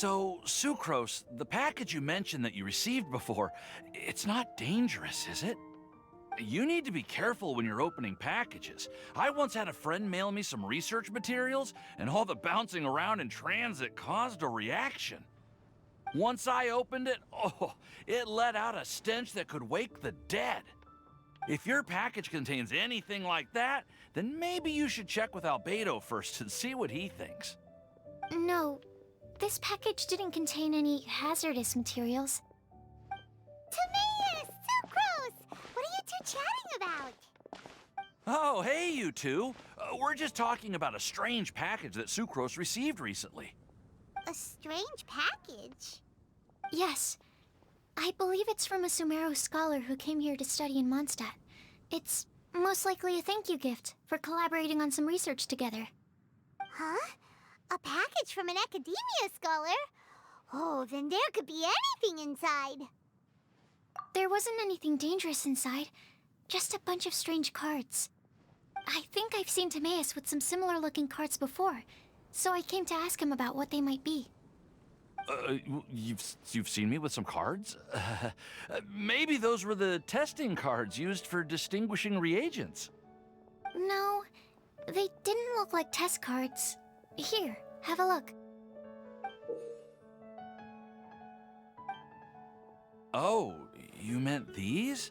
So, Sucrose, the package you mentioned that you received before, it's not dangerous, is it? You need to be careful when you're opening packages. I once had a friend mail me some research materials, and all the bouncing around in transit caused a reaction. Once I opened it, oh, it let out a stench that could wake the dead. If your package contains anything like that, then maybe you should check with Albedo first and see what he thinks. No, this package didn't contain any hazardous materials. Timaeus! Sucrose! What are you two chatting about? Oh, hey, you two. We're just talking about a strange package that Sucrose received recently. A strange package? Yes. I believe it's from a Sumeru scholar who came here to study in Mondstadt. It's most likely a thank you gift for collaborating on some research together. Huh? A package from an academia scholar? Oh, then there could be anything inside. There wasn't anything dangerous inside, just a bunch of strange cards. I think I've seen Timaeus with some similar-looking cards before, so I came to ask him about what they might be. You've seen me with some cards? Maybe those were the testing cards used for distinguishing reagents. No, they didn't look like test cards. Here, have a look. Oh, you meant these?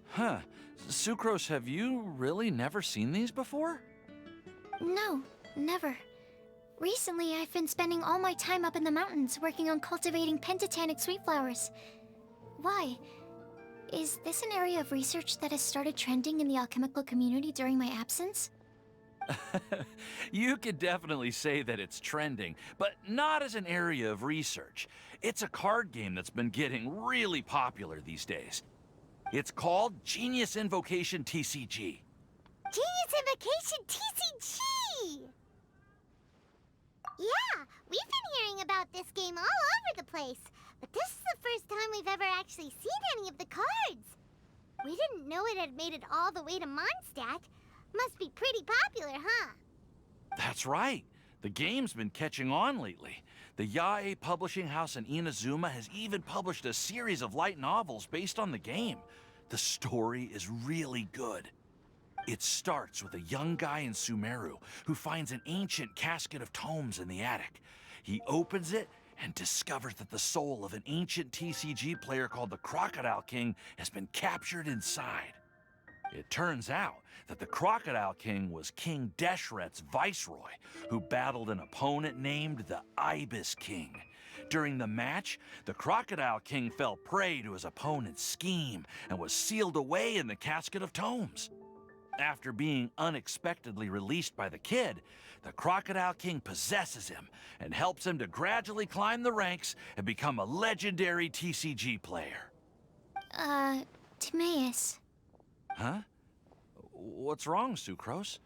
Huh. Sucrose, have you really never seen these before? No, never. Recently, I've been spending all my time up in the mountains working on cultivating pentatonic sweet flowers. Why? Is this an area of research that has started trending in the alchemical community during my absence? You could definitely say that it's trending, but not as an area of research. It's a card game that's been getting really popular these days. It's called Genius Invocation TCG. Genius Invocation TCG! Yeah, we've been hearing about this game all over the place, but this is the first time we've ever actually seen any of the cards. We didn't know it had made it all the way to Mondstadt. Must be pretty popular, huh? That's right. The game's been catching on lately. The Yae publishing house in Inazuma has even published a series of light novels based on the game. The story is really good. It starts with a young guy in Sumeru who finds an ancient casket of tomes in the attic. He opens it and discovers that the soul of an ancient TCG player called the Crocodile King has been captured inside. It turns out that the Crocodile King was King Deshret's viceroy, who battled an opponent named the Ibis King. During the match, the Crocodile King fell prey to his opponent's scheme and was sealed away in the casket of tomes. After being unexpectedly released by the kid, the Crocodile King possesses him and helps him to gradually climb the ranks and become a legendary TCG player. Timaeus. Huh? What's wrong, Sucrose?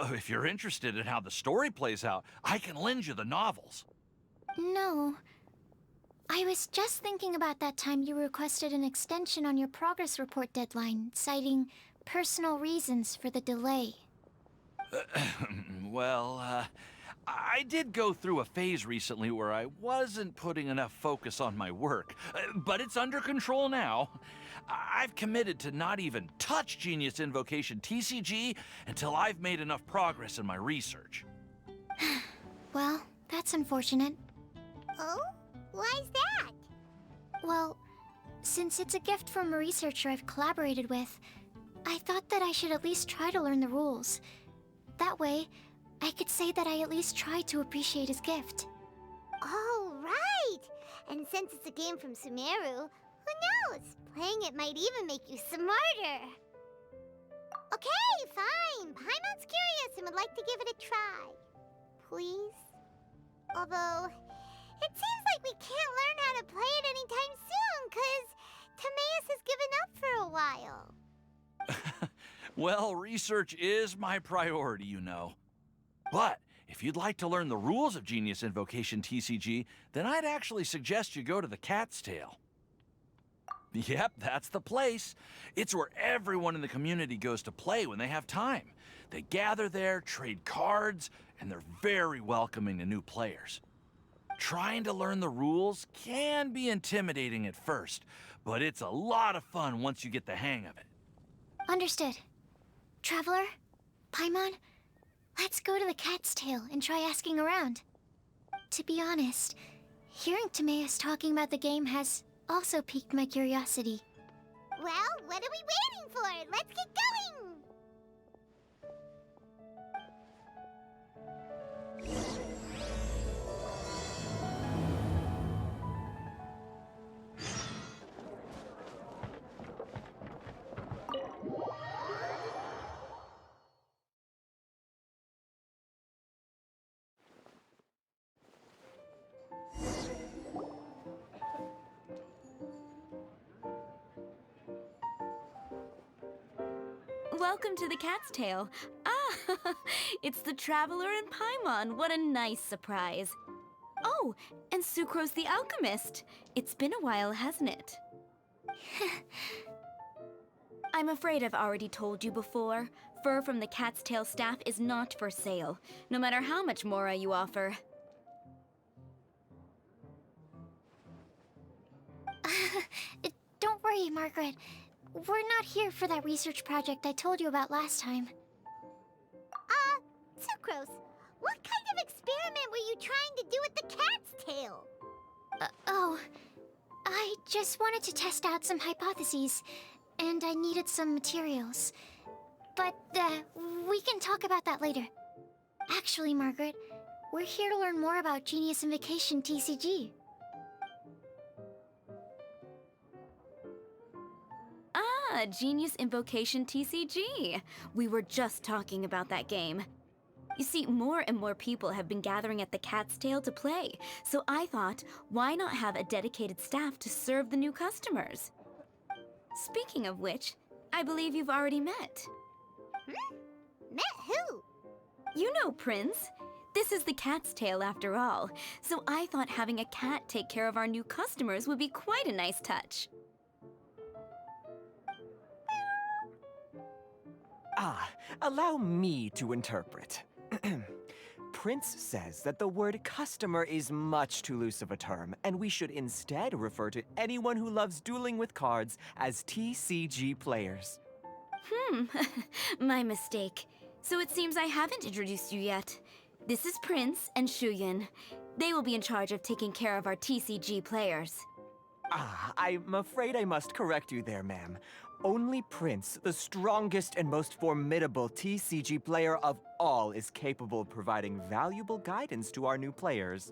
If you're interested in how the story plays out, I can lend you the novels. No. I was just thinking about that time you requested an extension on your progress report deadline, citing personal reasons for the delay. Well, I did go through a phase recently where I wasn't putting enough focus on my work, but it's under control now. I've committed to not even touch Genius Invocation TCG until I've made enough progress in my research. Well, that's unfortunate. Oh? Why's that? Well, since it's a gift from a researcher I've collaborated with, I thought that I should at least try to learn the rules. That way, I could say that I at least tried to appreciate his gift. Oh, right! And since it's a game from Sumeru, who knows? Playing it might even make you smarter. Okay, fine. Paimon's curious and would like to give it a try. Please? Although, it seems like we can't learn how to play it anytime soon, 'cause Timaeus has given up for a while. Well, research is my priority, you know. But if you'd like to learn the rules of Genius Invocation TCG, then I'd actually suggest you go to the Cat's Tail. Yep, that's the place. It's where everyone in the community goes to play when they have time. They gather there, trade cards, and they're very welcoming to new players. Trying to learn the rules can be intimidating at first, but it's a lot of fun once you get the hang of it. Understood. Traveler? Paimon? Let's go to the Cat's Tail and try asking around. To be honest, hearing Timaeus talking about the game has also piqued my curiosity. Well, what are we waiting for? Let's get going! Welcome to the Cat's Tail. Ah, it's the Traveler and Paimon. What a nice surprise. Oh, and Sucrose the Alchemist. It's been a while, hasn't it? I'm afraid I've already told you before. Fur from the Cat's Tail staff is not for sale, no matter how much Mora you offer. Don't worry, Margaret. We're not here for that research project I told you about last time. Sucrose, what kind of experiment were you trying to do with the cat's tail? Oh, I just wanted to test out some hypotheses, and I needed some materials. But, we can talk about that later. Actually, Margaret, we're here to learn more about Genius Invocation TCG. Ah, Genius Invocation TCG. We were just talking about that game. You see, more and more people have been gathering at the Cat's Tail to play, so I thought, why not have a dedicated staff to serve the new customers? Speaking of which, I believe you've already met. Met who? You know, Prince. This is the Cat's Tail after all, so I thought having a cat take care of our new customers would be quite a nice touch. Allow me to interpret. Prince says that the word customer is much too loose of a term, and we should instead refer to anyone who loves dueling with cards as TCG players. My mistake. So it seems I haven't introduced you yet. This is Prince and Shuyan. They will be in charge of taking care of our TCG players. I'm afraid I must correct you there, ma'am. Only Prince, the strongest and most formidable TCG player of all, is capable of providing valuable guidance to our new players.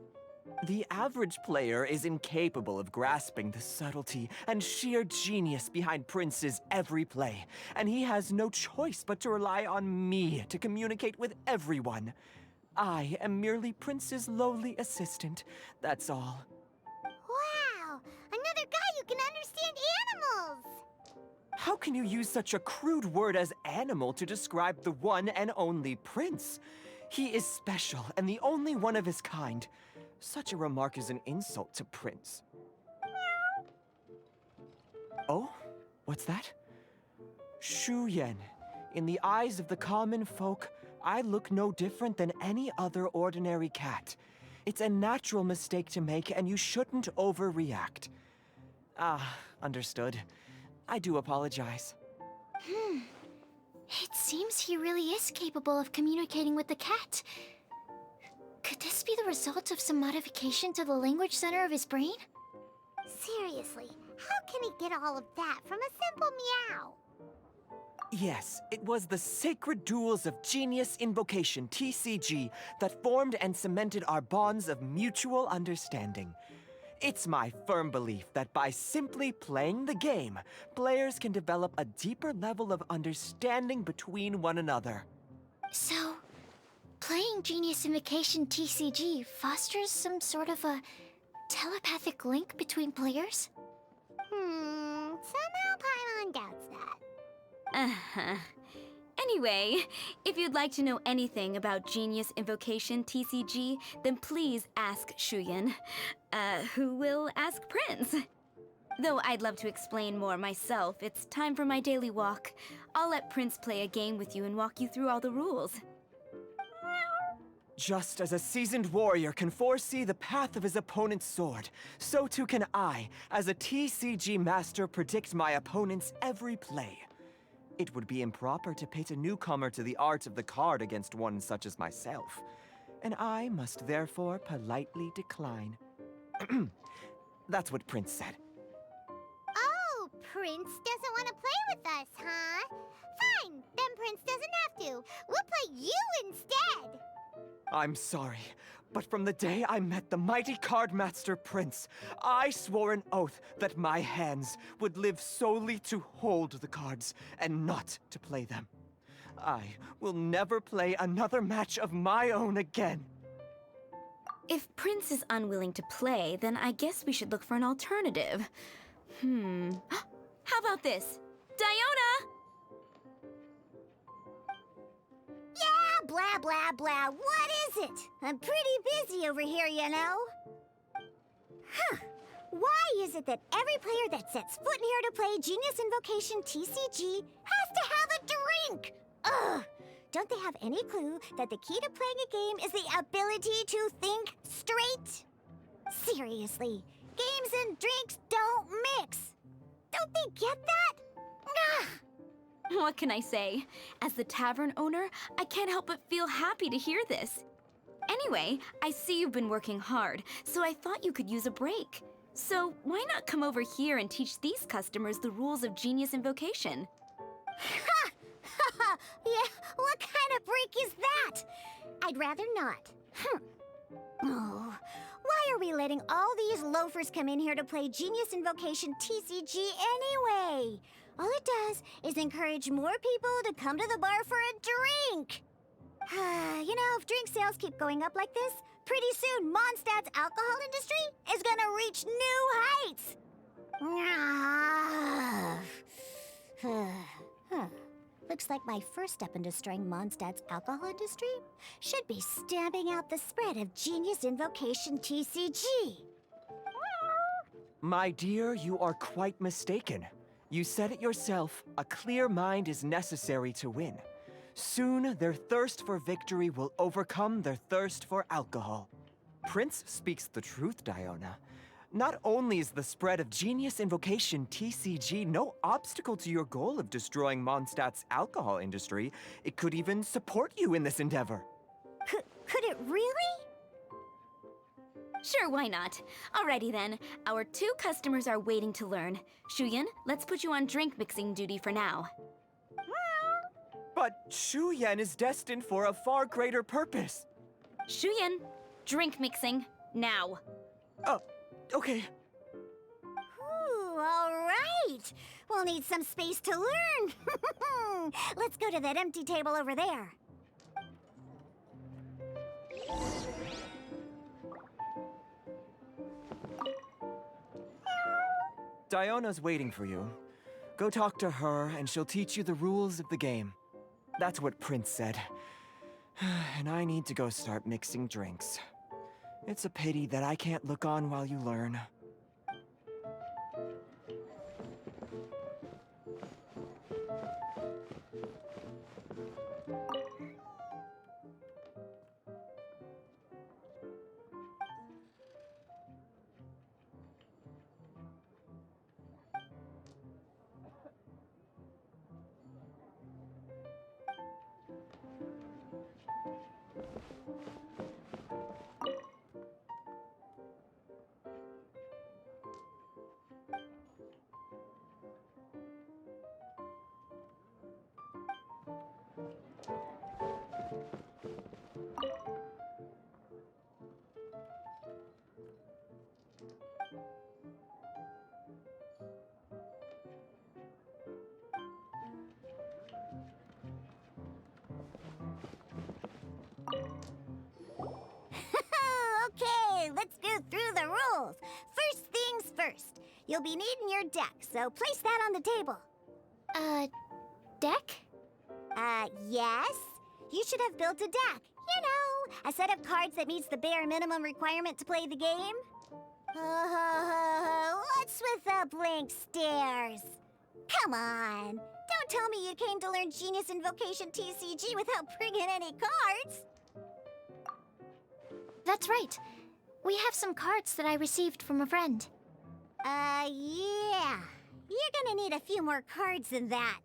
The average player is incapable of grasping the subtlety and sheer genius behind Prince's every play, and he has no choice but to rely on me to communicate with everyone. I am merely Prince's lowly assistant, that's all. Wow! Another guy who can understand animals! How can you use such a crude word as animal to describe the one and only Prince? He is special and the only one of his kind. Such a remark is an insult to Prince. Oh? What's that? Shuyan. In the eyes of the common folk, I look no different than any other ordinary cat. It's a natural mistake to make, and you shouldn't overreact. Understood. I do apologize. It seems he really is capable of communicating with the cat. Could this be the result of some modification to the language center of his brain? Seriously, how can he get all of that from a simple meow? Yes, it was the sacred duels of Genius Invocation TCG that formed and cemented our bonds of mutual understanding. It's my firm belief that by simply playing the game, players can develop a deeper level of understanding between one another. So, playing Genius Invocation TCG fosters some sort of a telepathic link between players? Somehow Paimon doubts that. Anyway, if you'd like to know anything about Genius Invocation TCG, then please ask Shuyan, who will ask Prince. Though I'd love to explain more myself, it's time for my daily walk. I'll let Prince play a game with you and walk you through all the rules. Just as a seasoned warrior can foresee the path of his opponent's sword, so too can I, as a TCG master, predict my opponent's every play. It would be improper to pit a newcomer to the art of the card against one such as myself, and I must therefore politely decline. That's what Prince said. Oh, Prince doesn't want to play with us, huh? Fine, then Prince doesn't have to. We'll play you instead. I'm sorry, but from the day I met the mighty card master Prince, I swore an oath that my hands would live solely to hold the cards and not to play them. I will never play another match of my own again. If Prince is unwilling to play, then I guess we should look for an alternative. How about this? Diona! Yeah, blah, blah, blah. What is it? I'm pretty busy over here, you know. Huh. Why is it that every player that sets foot in here to play Genius Invocation TCG has to have a drink? Ugh! Don't they have any clue that the key to playing a game is the ability to think straight? Seriously, games and drinks don't mix. Don't they get that? Ugh! What can I say? As the tavern owner, I can't help but feel happy to hear this. Anyway, I see you've been working hard, so I thought you could use a break. So why not come over here and teach these customers the rules of Genius Invocation? Ha! Ha! Yeah, what kind of break is that? I'd rather not. Oh, why are we letting all these loafers come in here to play Genius Invocation TCG anyway? All it does is encourage more people to come to the bar for a drink. You know, if drink sales keep going up like this, pretty soon Mondstadt's alcohol industry is gonna reach new heights. Looks like my first step in destroying Mondstadt's alcohol industry should be stamping out the spread of Genius Invocation TCG. My dear, you are quite mistaken. You said it yourself, a clear mind is necessary to win. Soon, their thirst for victory will overcome their thirst for alcohol. Prince speaks the truth, Diona. Not only is the spread of Genius Invocation TCG no obstacle to your goal of destroying Mondstadt's alcohol industry, it could even support you in this endeavor. Could it really? Sure, why not? Alrighty then, our 2 customers are waiting to learn. Shuyan, let's put you on drink mixing duty for now. But Shu Yan is destined for a far greater purpose. Shuyan, drink mixing, now. Oh, okay. Ooh, all right. We'll need some space to learn. Let's go to that empty table over there. Diona's waiting for you. Go talk to her, and she'll teach you the rules of the game. That's what Prince said. And I need to go start mixing drinks. It's a pity that I can't look on while you learn. Okay, let's go through the rules. First things first. You'll be needing your deck, so place that on the table. Deck? Yes? You should have built a deck. You know, a set of cards that meets the bare minimum requirement to play the game. What's with the blank stares? Come on. Don't tell me you came to learn Genius Invocation TCG without bringing any cards. That's right. We have some cards that I received from a friend. Yeah. You're gonna need a few more cards than that.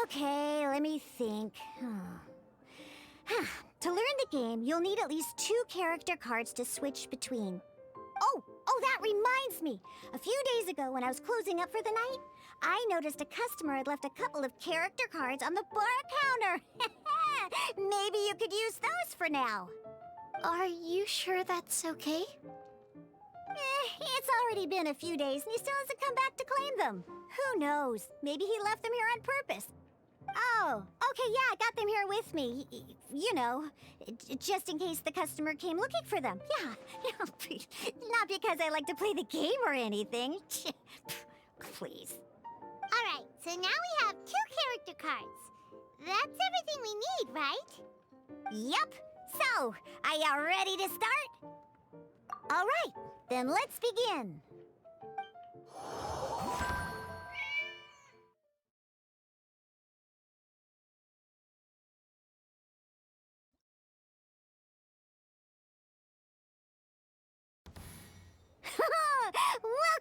Okay, let me think. To learn the game, you'll need at least 2 character cards to switch between. Oh, that reminds me! A few days ago, when I was closing up for the night, I noticed a customer had left a couple of character cards on the bar counter. Maybe you could use those for now. Are you sure that's okay? It's already been a few days and he still hasn't come back to claim them. Who knows? Maybe he left them here on purpose. Oh, okay, yeah, I got them here with me. You know, just in case the customer came looking for them. Yeah, not because I like to play the game or anything. Please. All right, so now we have 2 character cards. That's everything we need, right? Yep. So, are you ready to start? All right, then let's begin.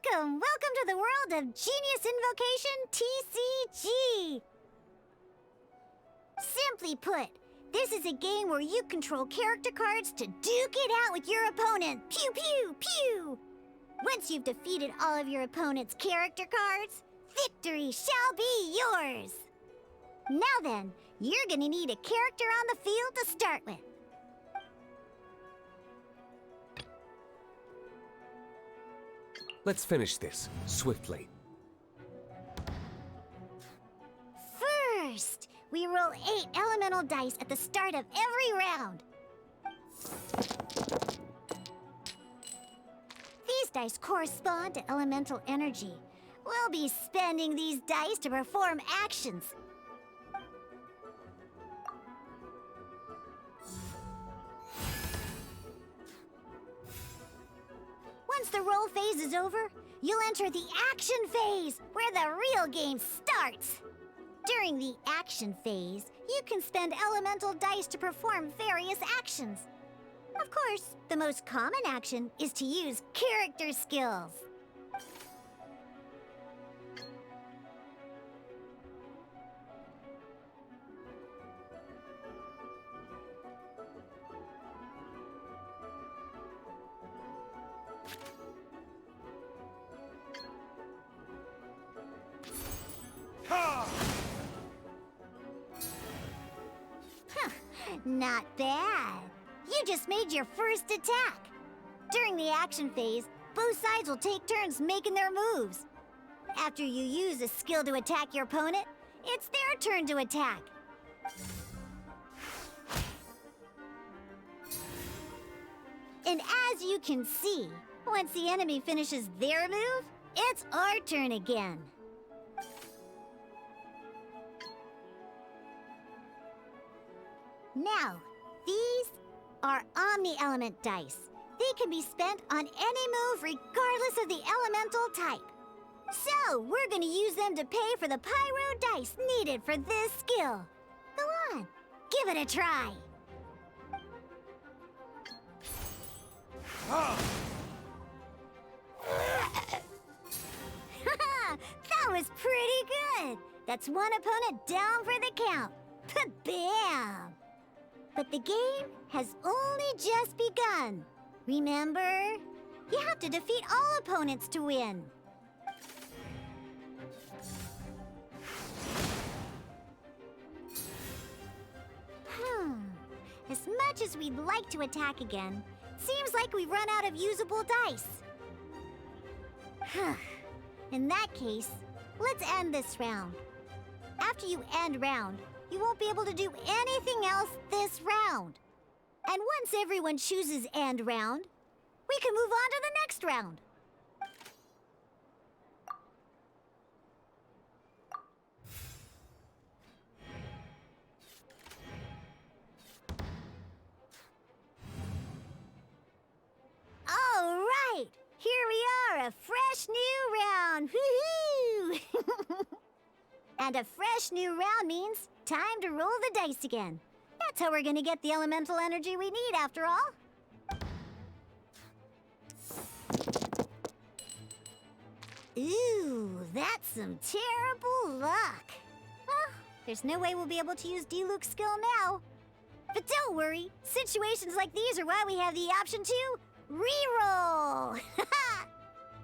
Welcome to the world of Genius Invocation TCG! Simply put, this is a game where you control character cards to duke it out with your opponent. Pew, pew, pew! Once you've defeated all of your opponent's character cards, victory shall be yours! Now then, you're gonna need a character on the field to start with. Let's finish this, swiftly. First, we roll 8 elemental dice at the start of every round. These dice correspond to elemental energy. We'll be spending these dice to perform actions. Once the roll phase is over, you'll enter the action phase, where the real game starts. During the action phase, you can spend elemental dice to perform various actions. Of course, the most common action is to use character skills. Not bad. You just made your first attack. During the action phase, both sides will take turns making their moves. After you use a skill to attack your opponent, it's their turn to attack. And as you can see, once the enemy finishes their move, it's our turn again. Now, these are Omni-Element dice. They can be spent on any move regardless of the elemental type. So, we're gonna use them to pay for the pyro dice needed for this skill. Go on, give it a try. That was pretty good. That's one opponent down for the count. Bam! But the game has only just begun. Remember? You have to defeat all opponents to win. As much as we'd like to attack again, seems like we've run out of usable dice. In that case, let's end this round. After you end round, you won't be able to do anything else this round. And once everyone chooses end round, we can move on to the next round. All right, here we are, a fresh new round. Woohoo! And a fresh new round means time to roll the dice again. That's That's how we're gonna get the elemental energy we need, after all. Ooh, that's some terrible luck. Well, there's no way we'll be able to use D-Luke's skill now. But don't worry, situations like these are why we have the option to reroll.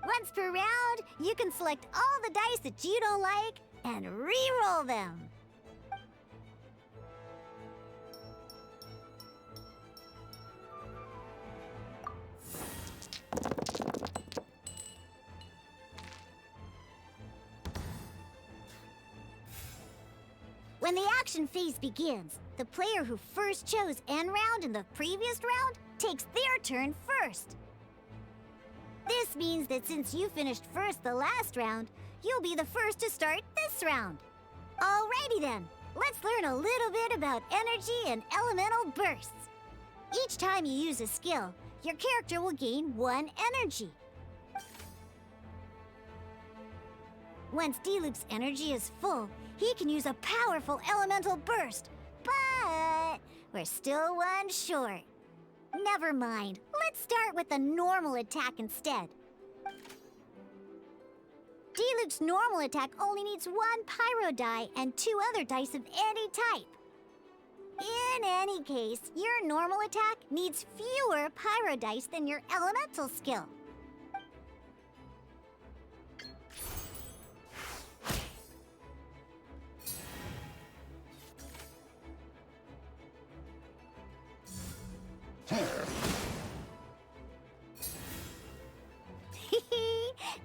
Once per round, you can select all the dice that you don't like and reroll them. When the action phase begins, the player who first chose end round in the previous round takes their turn first. This means that since you finished first the last round, you'll be the first to start this round. Alrighty then, let's learn a little bit about energy and elemental bursts. Each time you use a skill, your character will gain 1 energy. Once D-Luke's energy is full, he can use a powerful elemental burst. But we're still 1 short. Never mind. Let's start with a normal attack instead. D-Luke's normal attack only needs 1 pyro die and 2 other dice of any type. In any case, your normal attack needs fewer pyro dice than your elemental skill.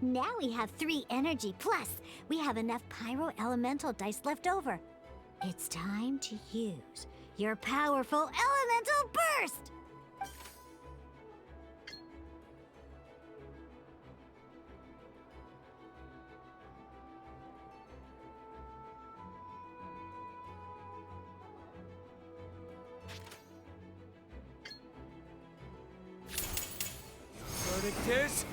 Now we have 3 energy, plus we have enough pyro elemental dice left over. It's time to use your powerful elemental burst! Verdict is...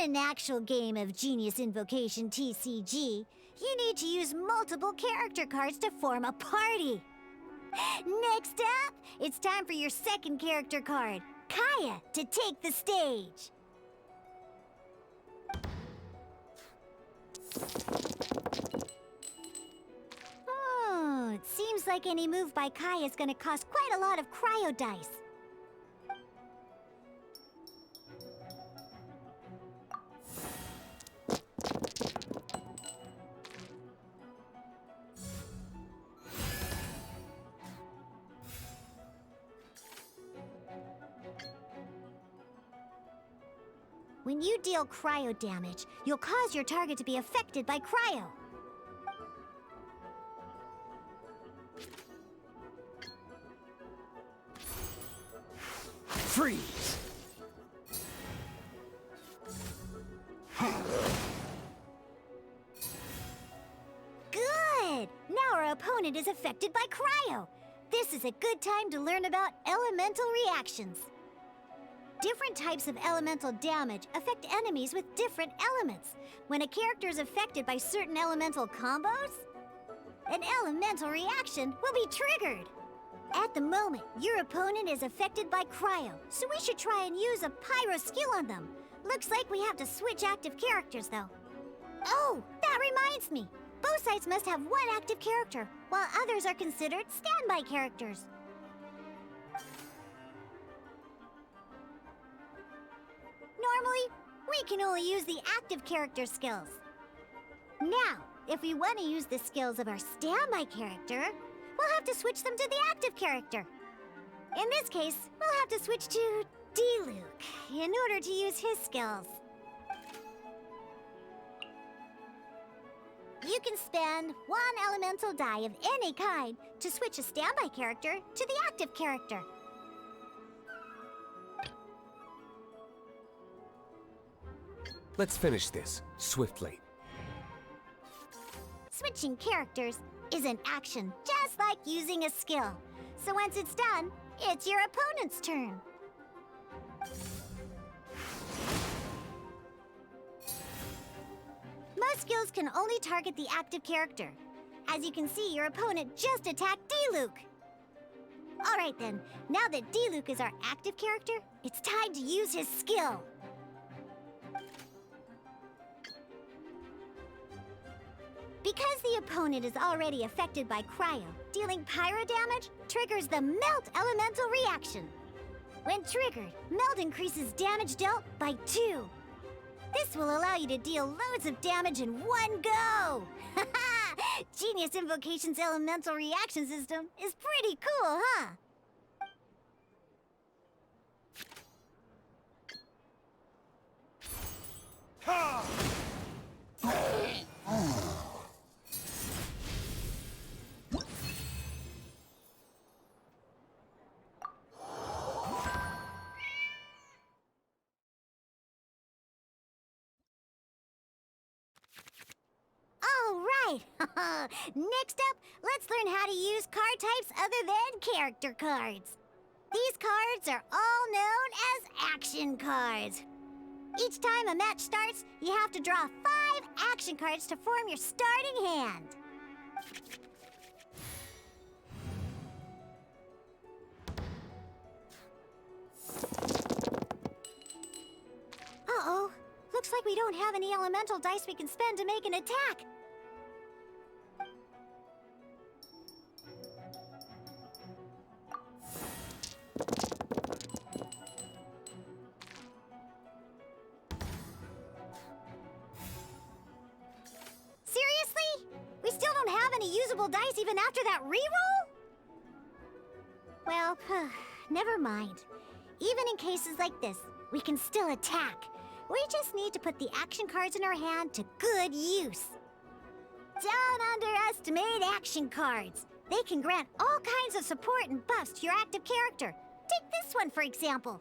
In an actual game of Genius Invocation TCG, you need to use multiple character cards to form a party. Next up, it's time for your second character card, Kaya, to take the stage. It seems like any move by Kaya is gonna cost quite a lot of cryo dice. When you deal cryo damage, you'll cause your target to be affected by cryo. Freeze! Good! Now our opponent is affected by cryo. This is a good time to learn about elemental reactions. Different types of elemental damage affect enemies with different elements. When a character is affected by certain elemental combos, an elemental reaction will be triggered. At the moment, your opponent is affected by cryo, so we should try and use a pyro skill on them. Looks like we have to switch active characters, though. Oh, that reminds me. Both sides must have 1 active character, while others are considered standby characters. Normally, we can only use the active character skills. Now, if we want to use the skills of our standby character, we'll have to switch them to the active character. In this case, we'll have to switch to D-Luke in order to use his skills. You can spend 1 elemental die of any kind to switch a standby character to the active character. Let's finish this, swiftly. Switching characters is an action, just like using a skill. So once it's done, it's your opponent's turn. Most skills can only target the active character. As you can see, your opponent just attacked D-Luke. Alright then, now that D-Luke is our active character, it's time to use his skill. Because the opponent is already affected by Cryo, dealing pyro damage triggers the Melt Elemental reaction. When triggered, Melt increases damage dealt by 2. This will allow you to deal loads of damage in one go! Haha! Genius Invocation's elemental reaction system is pretty cool, huh? Alright! Next up, let's learn how to use card types other than character cards. These cards are all known as action cards. Each time a match starts, you have to draw 5 action cards to form your starting hand. Uh-oh. Looks like we don't have any elemental dice we can spend to make an attack. Seriously? We still don't have any usable dice even after that reroll? Well, never mind. Even in cases like this, we can still attack. We just need to put the action cards in our hand to good use. Don't underestimate action cards. They can grant all kinds of support and buffs to your active character. Take this one, for example.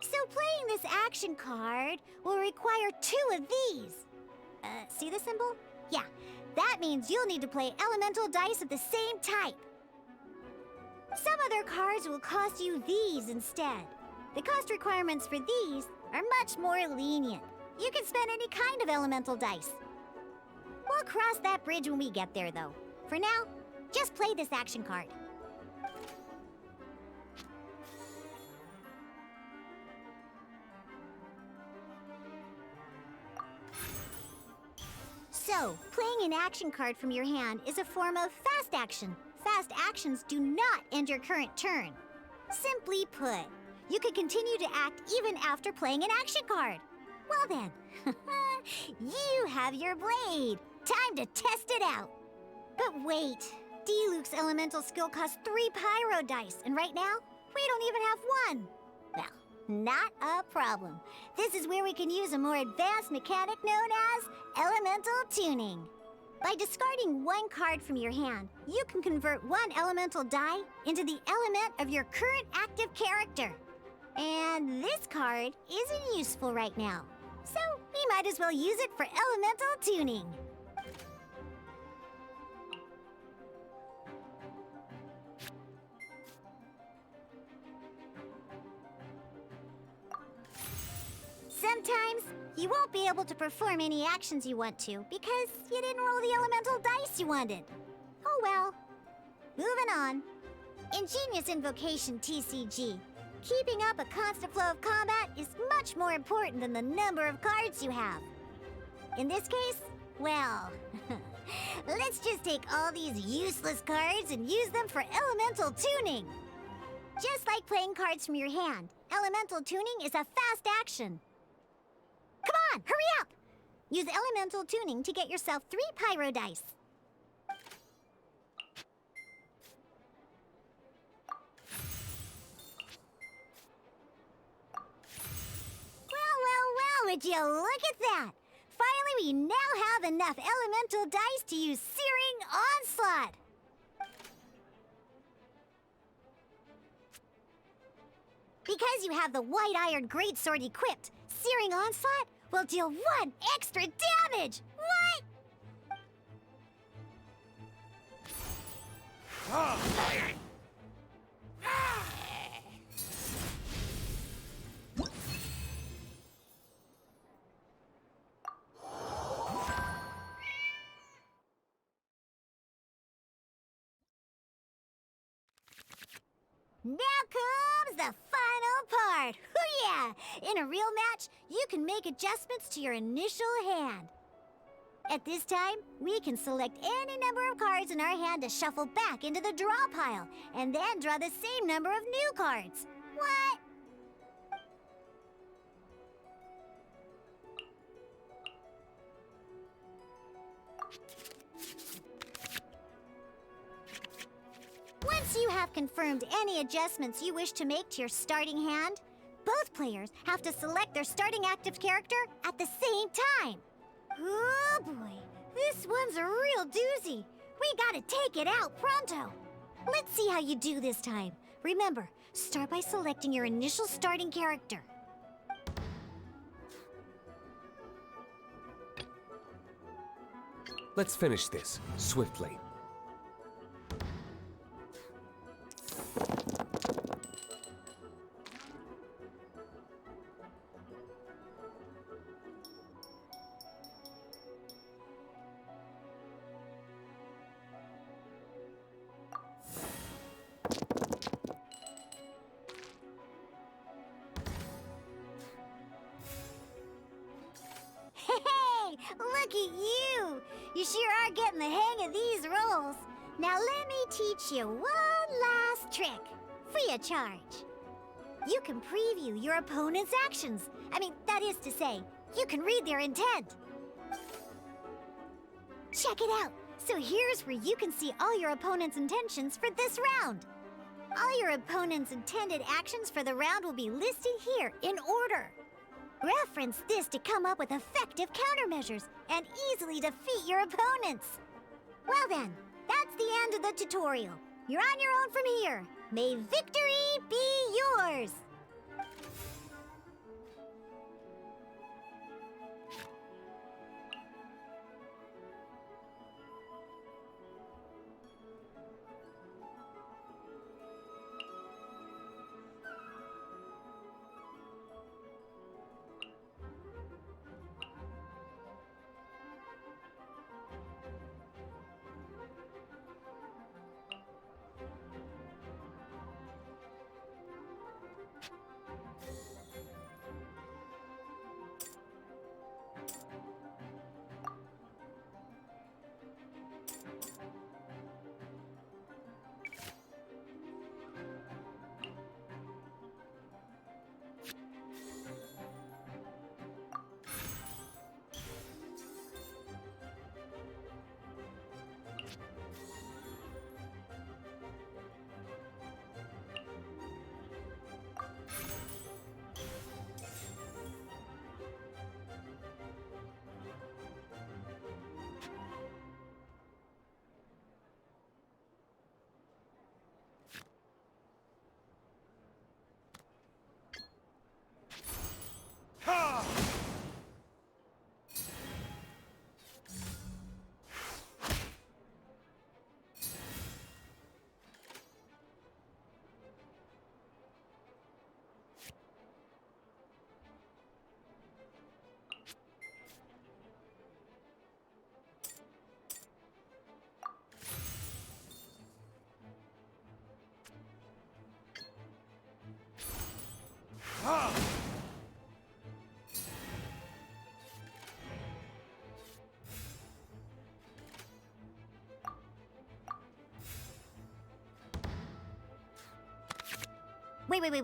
So playing this action card will require 2 of these. See the symbol? Yeah, that means you'll need to play elemental dice of the same type. Some other cards will cost you these instead. The cost requirements for these are much more lenient. You can spend any kind of elemental dice. We'll cross that bridge when we get there, though. For now, just play this action card. So, playing an action card from your hand is a form of fast action. Fast actions do not end your current turn. Simply put, you can continue to act even after playing an action card. Well then, you have your blade. Time to test it out. But wait, D-Luke's elemental skill costs 3 pyro dice, and right now, we don't even have 1. Well, not a problem. This is where we can use a more advanced mechanic known as elemental tuning. By discarding 1 card from your hand, you can convert 1 elemental die into the element of your current active character. And this card isn't useful right now, so we might as well use it for elemental tuning. Sometimes, you won't be able to perform any actions you want to because you didn't roll the elemental dice you wanted. Oh well. Moving on. In Genius Invocation TCG, keeping up a constant flow of combat is much more important than the number of cards you have. In this case, well, let's just take all these useless cards and use them for elemental tuning. Just like playing cards from your hand, elemental tuning is a fast action. Come on, hurry up! Use elemental tuning to get yourself 3 pyro dice. Well, would you look at that? Finally, we now have enough elemental dice to use Searing Because you have the White Iron Greatsword equipped, Searing Onslaught will deal 1 extra damage! What? Now comes the final part! Hoo-yeah! In a real match, you can make adjustments to your initial hand. At this time, we can select any number of cards in our hand to shuffle back into the draw pile, and then draw the same number of new cards. What? Once you have confirmed any adjustments you wish to make to your starting hand, both players have to select their starting active character at the same time. Oh boy, this one's a real doozy. We gotta take it out pronto. Let's see how you do this time. Remember, start by selecting your initial starting character. Let's finish this swiftly. Hey, look at you! You sure are getting the hang of these rolls. Now let me teach you one last trick, free of charge. You can preview your opponent's actions. That is to say, you can read their intent. Check it out. So here's where you can see all your opponent's intentions for this round. All your opponent's intended actions for the round will be listed here in order. Reference this to come up with effective countermeasures and easily defeat your opponents. Well then, that's the end of the tutorial. You're on your own from here. May victory be yours!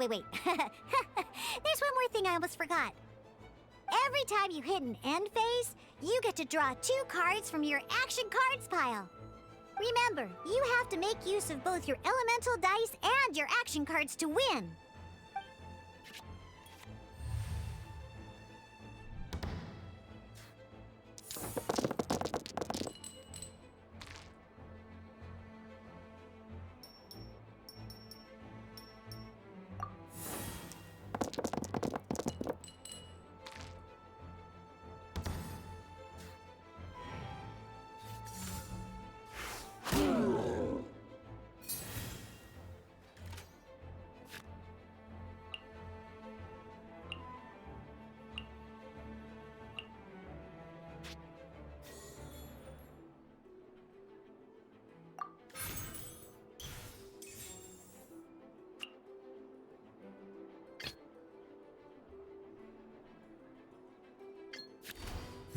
Wait. There's one more thing I almost forgot. Every time you hit an end phase, you get to draw 2 cards from your action cards pile. Remember, you have to make use of both your elemental dice and your action cards to win.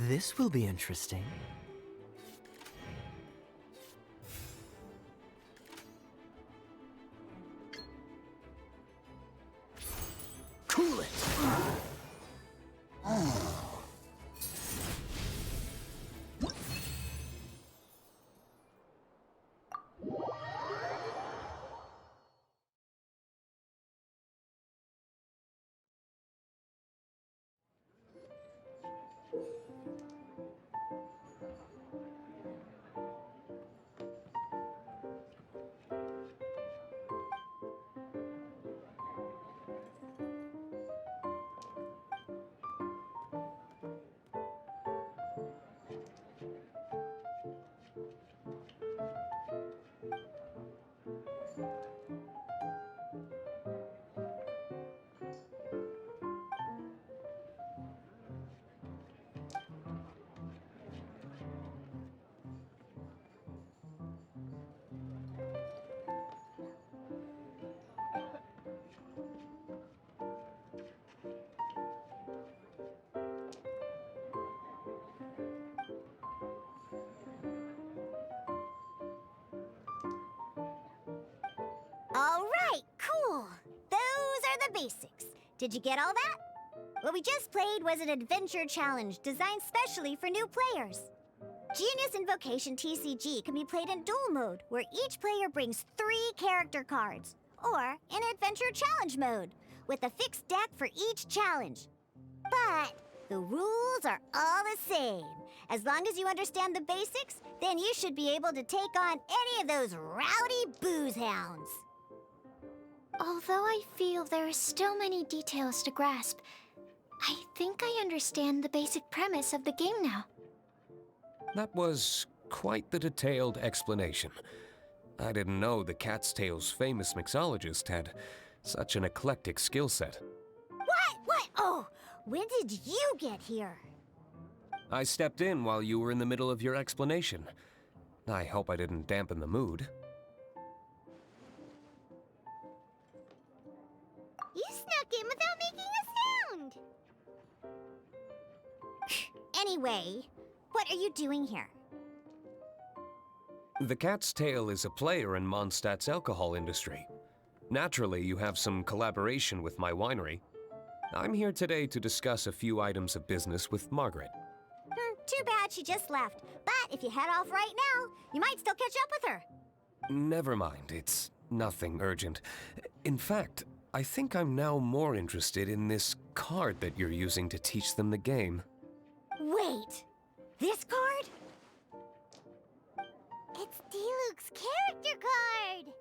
This will be interesting. Cool it! All right, cool. Those are the basics. Did you get all that? What we just played was an adventure challenge designed specially for new players. Genius Invocation TCG can be played in duel mode, where each player brings 3 character cards, or in adventure challenge mode, with a fixed deck for each challenge. But the rules are all the same. As long as you understand the basics, then you should be able to take on any of those rowdy booze hounds. Although I feel there are still many details to grasp, I think I understand the basic premise of the game now. That was quite the detailed explanation. I didn't know the Cat's Tail's famous mixologist had such an eclectic skill set. What? Oh, when did you get here? I stepped in while you were in the middle of your explanation. I hope I didn't dampen the mood. You snuck in without making a sound. Anyway, what are you doing here? The Cat's Tail is a player in Mondstadt's alcohol industry. Naturally, you have some collaboration with my winery. I'm here today to discuss a few items of business with Margaret. Too bad she just left. But if you head off right now, you might still catch up with her. Never mind, it's nothing urgent. In fact, I think I'm now more interested in this card that you're using to teach them the game. Wait, this card? It's Diluc's character card!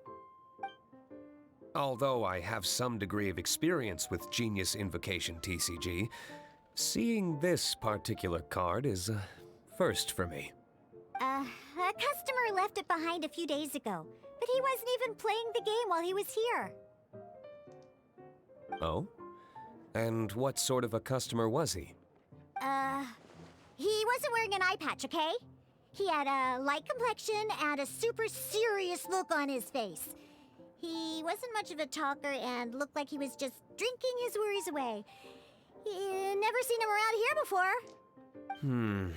Although I have some degree of experience with Genius Invocation TCG, seeing this particular card is a first for me. A customer left it behind a few days ago, but he wasn't even playing the game while he was here. Oh? And what sort of a customer was he? He wasn't wearing an eye patch, okay? He had a light complexion and a super serious look on his face. He wasn't much of a talker and looked like he was just drinking his worries away. Never seen him around here before.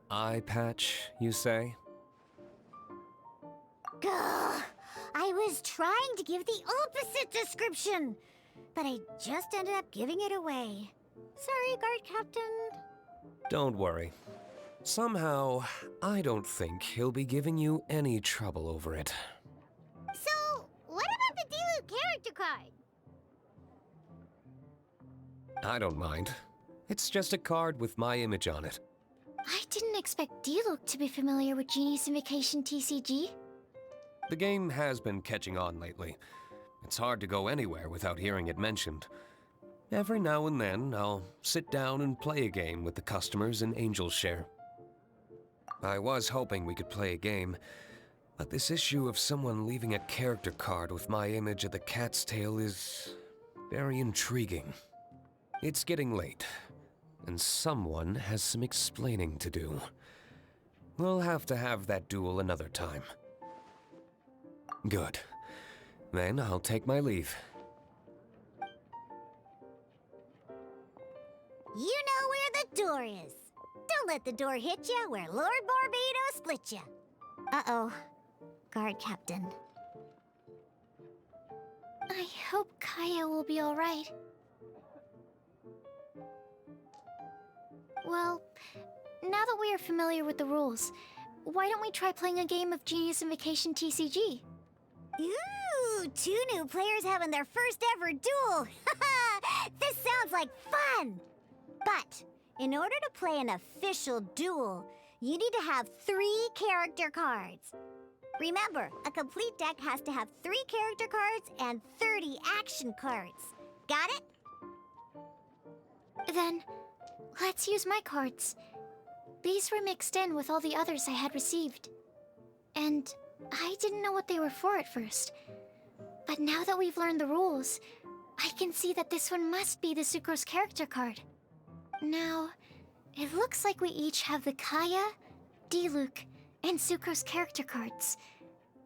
Eye patch, you say? Gah! I was trying to give the opposite description, but I just ended up giving it away. Sorry, guard captain. Don't worry. Somehow, I don't think he'll be giving you any trouble over it. So, what about the Diluc character card? I don't mind. It's just a card with my image on it. I didn't expect Diluc to be familiar with Genius Invocation TCG. The game has been catching on lately. It's hard to go anywhere without hearing it mentioned. Every now and then, I'll sit down and play a game with the customers in Angel's Share. I was hoping we could play a game, but this issue of someone leaving a character card with my image of the Cat's Tail is very intriguing. It's getting late, and someone has some explaining to do. We'll have to have that duel another time. Good. Then I'll take my leave. You know where the door is. Don't let the door hit ya where Lord Barbados split ya. Uh-oh. Guard Captain. I hope Kaya will be alright. Well, now that we are familiar with the rules, why don't we try playing a game of Genius Invocation TCG? Ooh, 2 new players having their first ever duel. This sounds like fun! But in order to play an official duel, you need to have 3 character cards. Remember, a complete deck has to have 3 character cards and 30 action cards. Got it? Then, let's use my cards. These were mixed in with all the others I had received. And I didn't know what they were for at first. But now that we've learned the rules, I can see that this one must be the Sucrose character card. Now, it looks like we each have the Kaya, Diluc, and Sucrose character cards.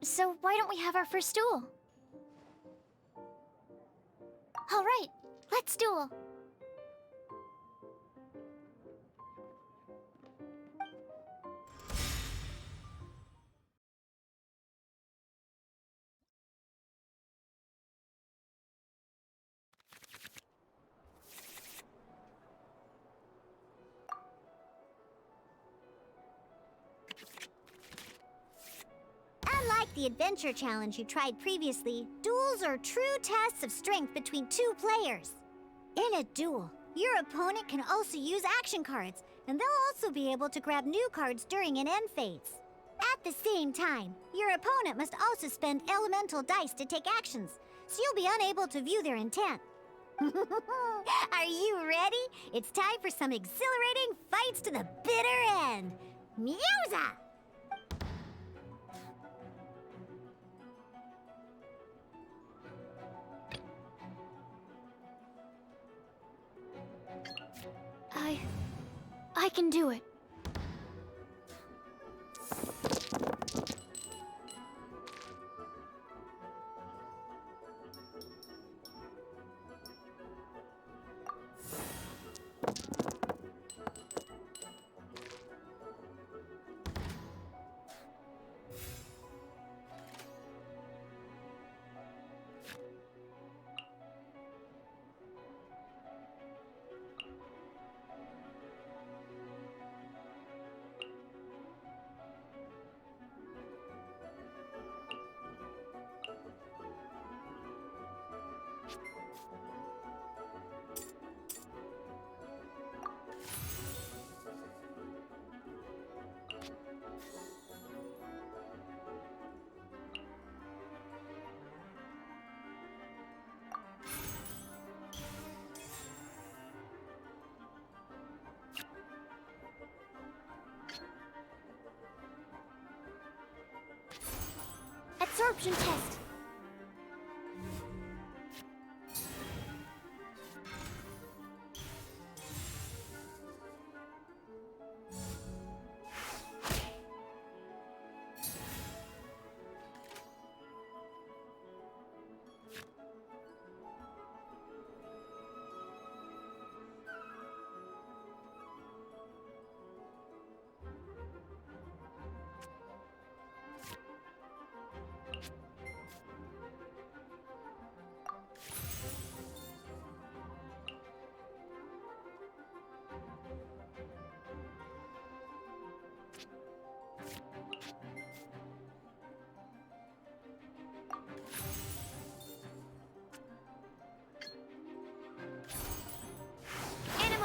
So why don't we have our first duel? Alright, let's duel. Unlike the adventure challenge you tried previously, duels are true tests of strength between 2 players. In a duel, your opponent can also use action cards, and they'll also be able to grab new cards during an end phase. At the same time, your opponent must also spend elemental dice to take actions, so you'll be unable to view their intent. Are you ready? It's time for some exhilarating fights to the bitter end. Musa! I can do it. Absorption test.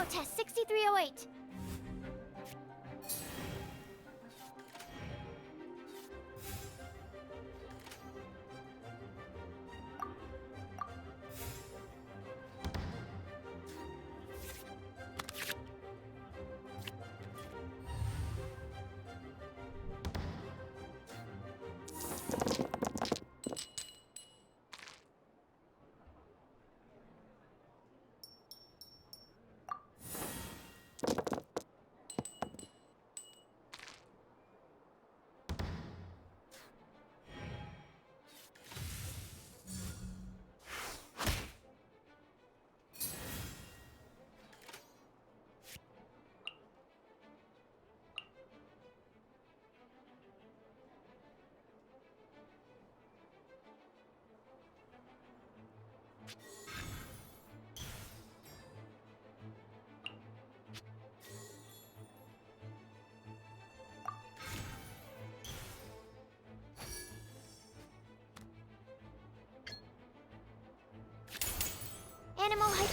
Test 6308.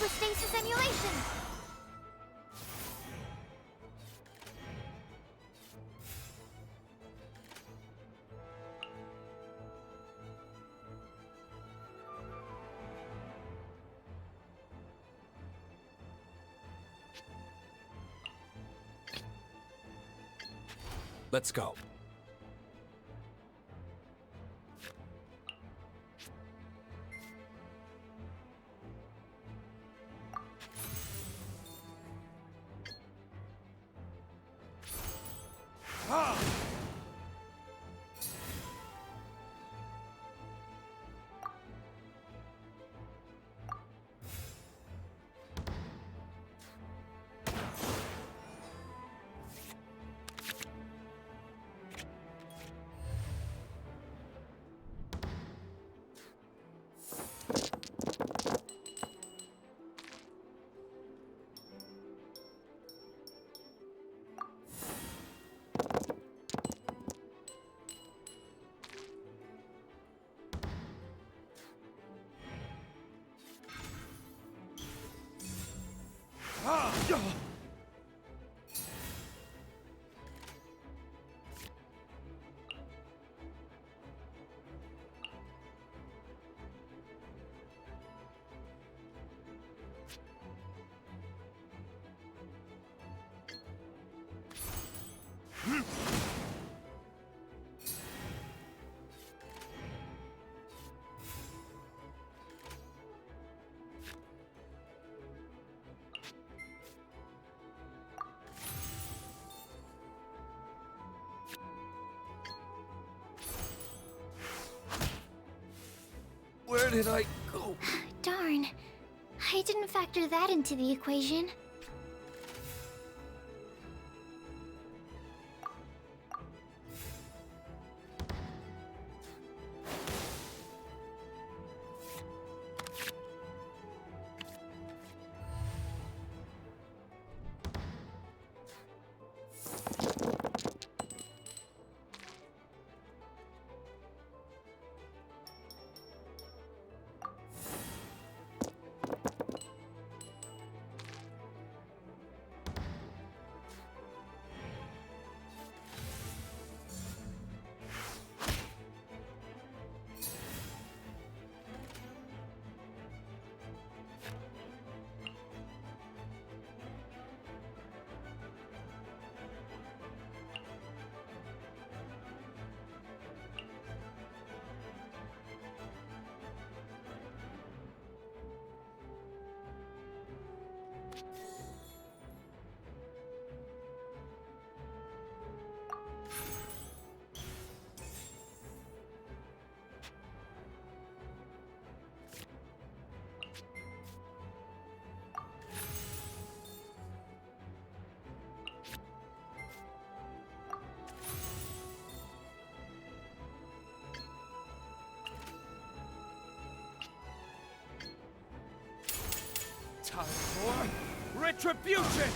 hypostasis emulation! Let's go. Where did I go? Darn. I didn't factor that into the equation. Time for retribution!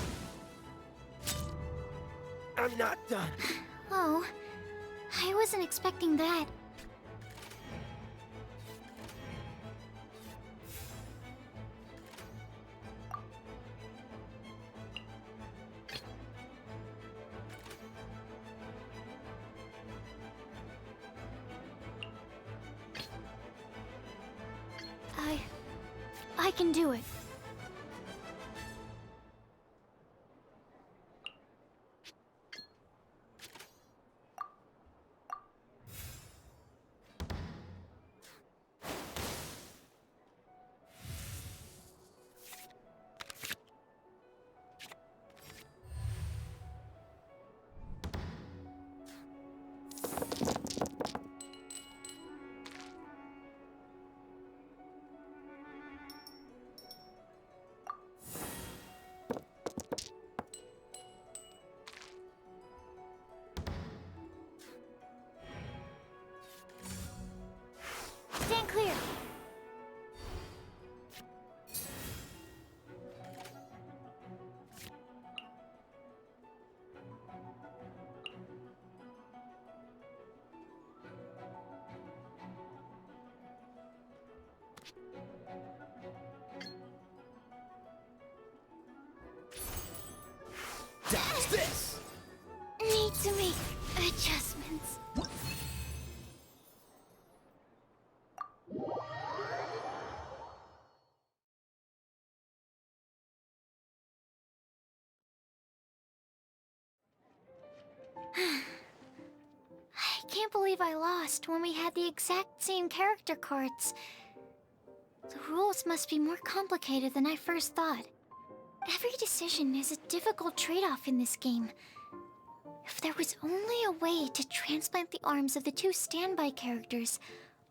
I'm not done. Oh, I wasn't expecting that. I can do it. can't believe I lost when we had the exact same character cards. The rules must be more complicated than I first thought. Every decision is a difficult trade-off in this game. If there was only a way to transplant the arms of the two standby characters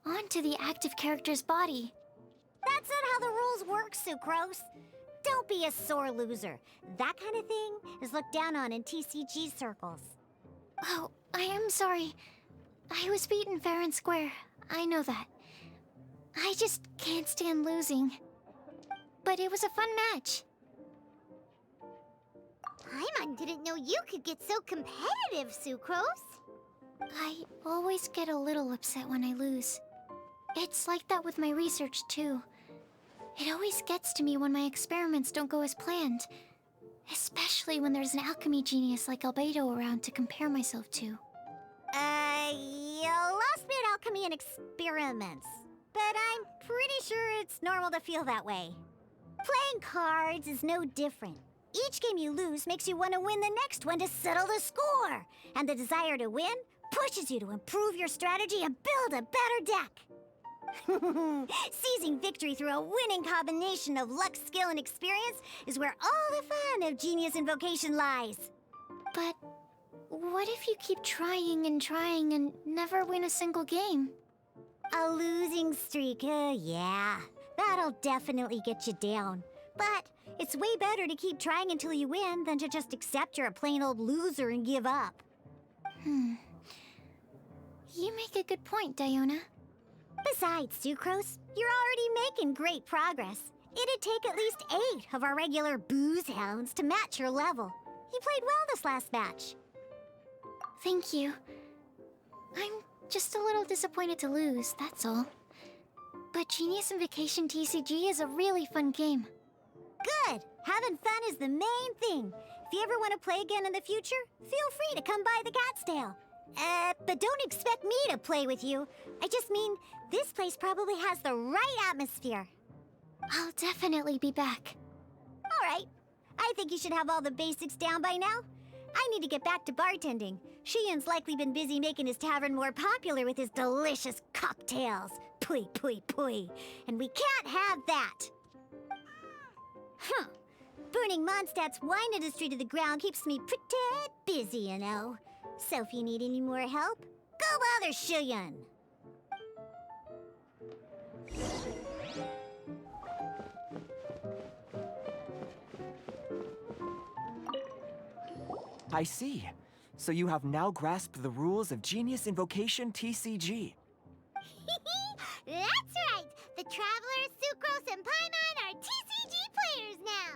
onto the active character's body. That's not how the rules work, Sucrose. Don't be a sore loser. That kind of thing is looked down on in TCG circles. Oh, I am sorry. I was beaten fair and square. I know that. I just can't stand losing. But it was a fun match. Paimon didn't know you could get so competitive, Sucrose. I always get a little upset when I lose. It's like that with my research, too. It always gets to me when my experiments don't go as planned. Especially when there's an alchemy genius like Albedo around to compare myself to. You lost me at alchemy and experiments. But I'm pretty sure it's normal to feel that way. Playing cards is no different. Each game you lose makes you want to win the next one to settle the score. And the desire to win pushes you to improve your strategy and build a better deck. Seizing victory through a winning combination of luck, skill, and experience is where all the fun of Genius Invocation lies. But what if you keep trying and never win a single game? A losing streak, yeah. That'll definitely get you down. But it's way better to keep trying until you win than to just accept you're a plain old loser and give up. You make a good point, Diona. Besides, Sucrose, you're already making great progress. It'd take at least 8 of our regular booze hounds to match your level. You played well this last match. Thank you. I'm just a little disappointed to lose, that's all. But Genius Invocation TCG is a really fun game. Good! Having fun is the main thing. If you ever want to play again in the future, feel free to come by the Cat's Tail. But don't expect me to play with you. I just mean, this place probably has the right atmosphere. I'll definitely be back. All right. I think you should have all the basics down by now. I need to get back to bartending. Shiyan's likely been busy making his tavern more popular with his delicious cocktails. Pui, pui, pui. And we can't have that. Huh. Burning Mondstadt's wine industry to the ground keeps me pretty busy, you know. So if you need any more help, go bother Shiyan. I see. So you have now grasped the rules of Genius Invocation TCG. That's right! The Travelers, Sucrose, and Paimon are TCG players now!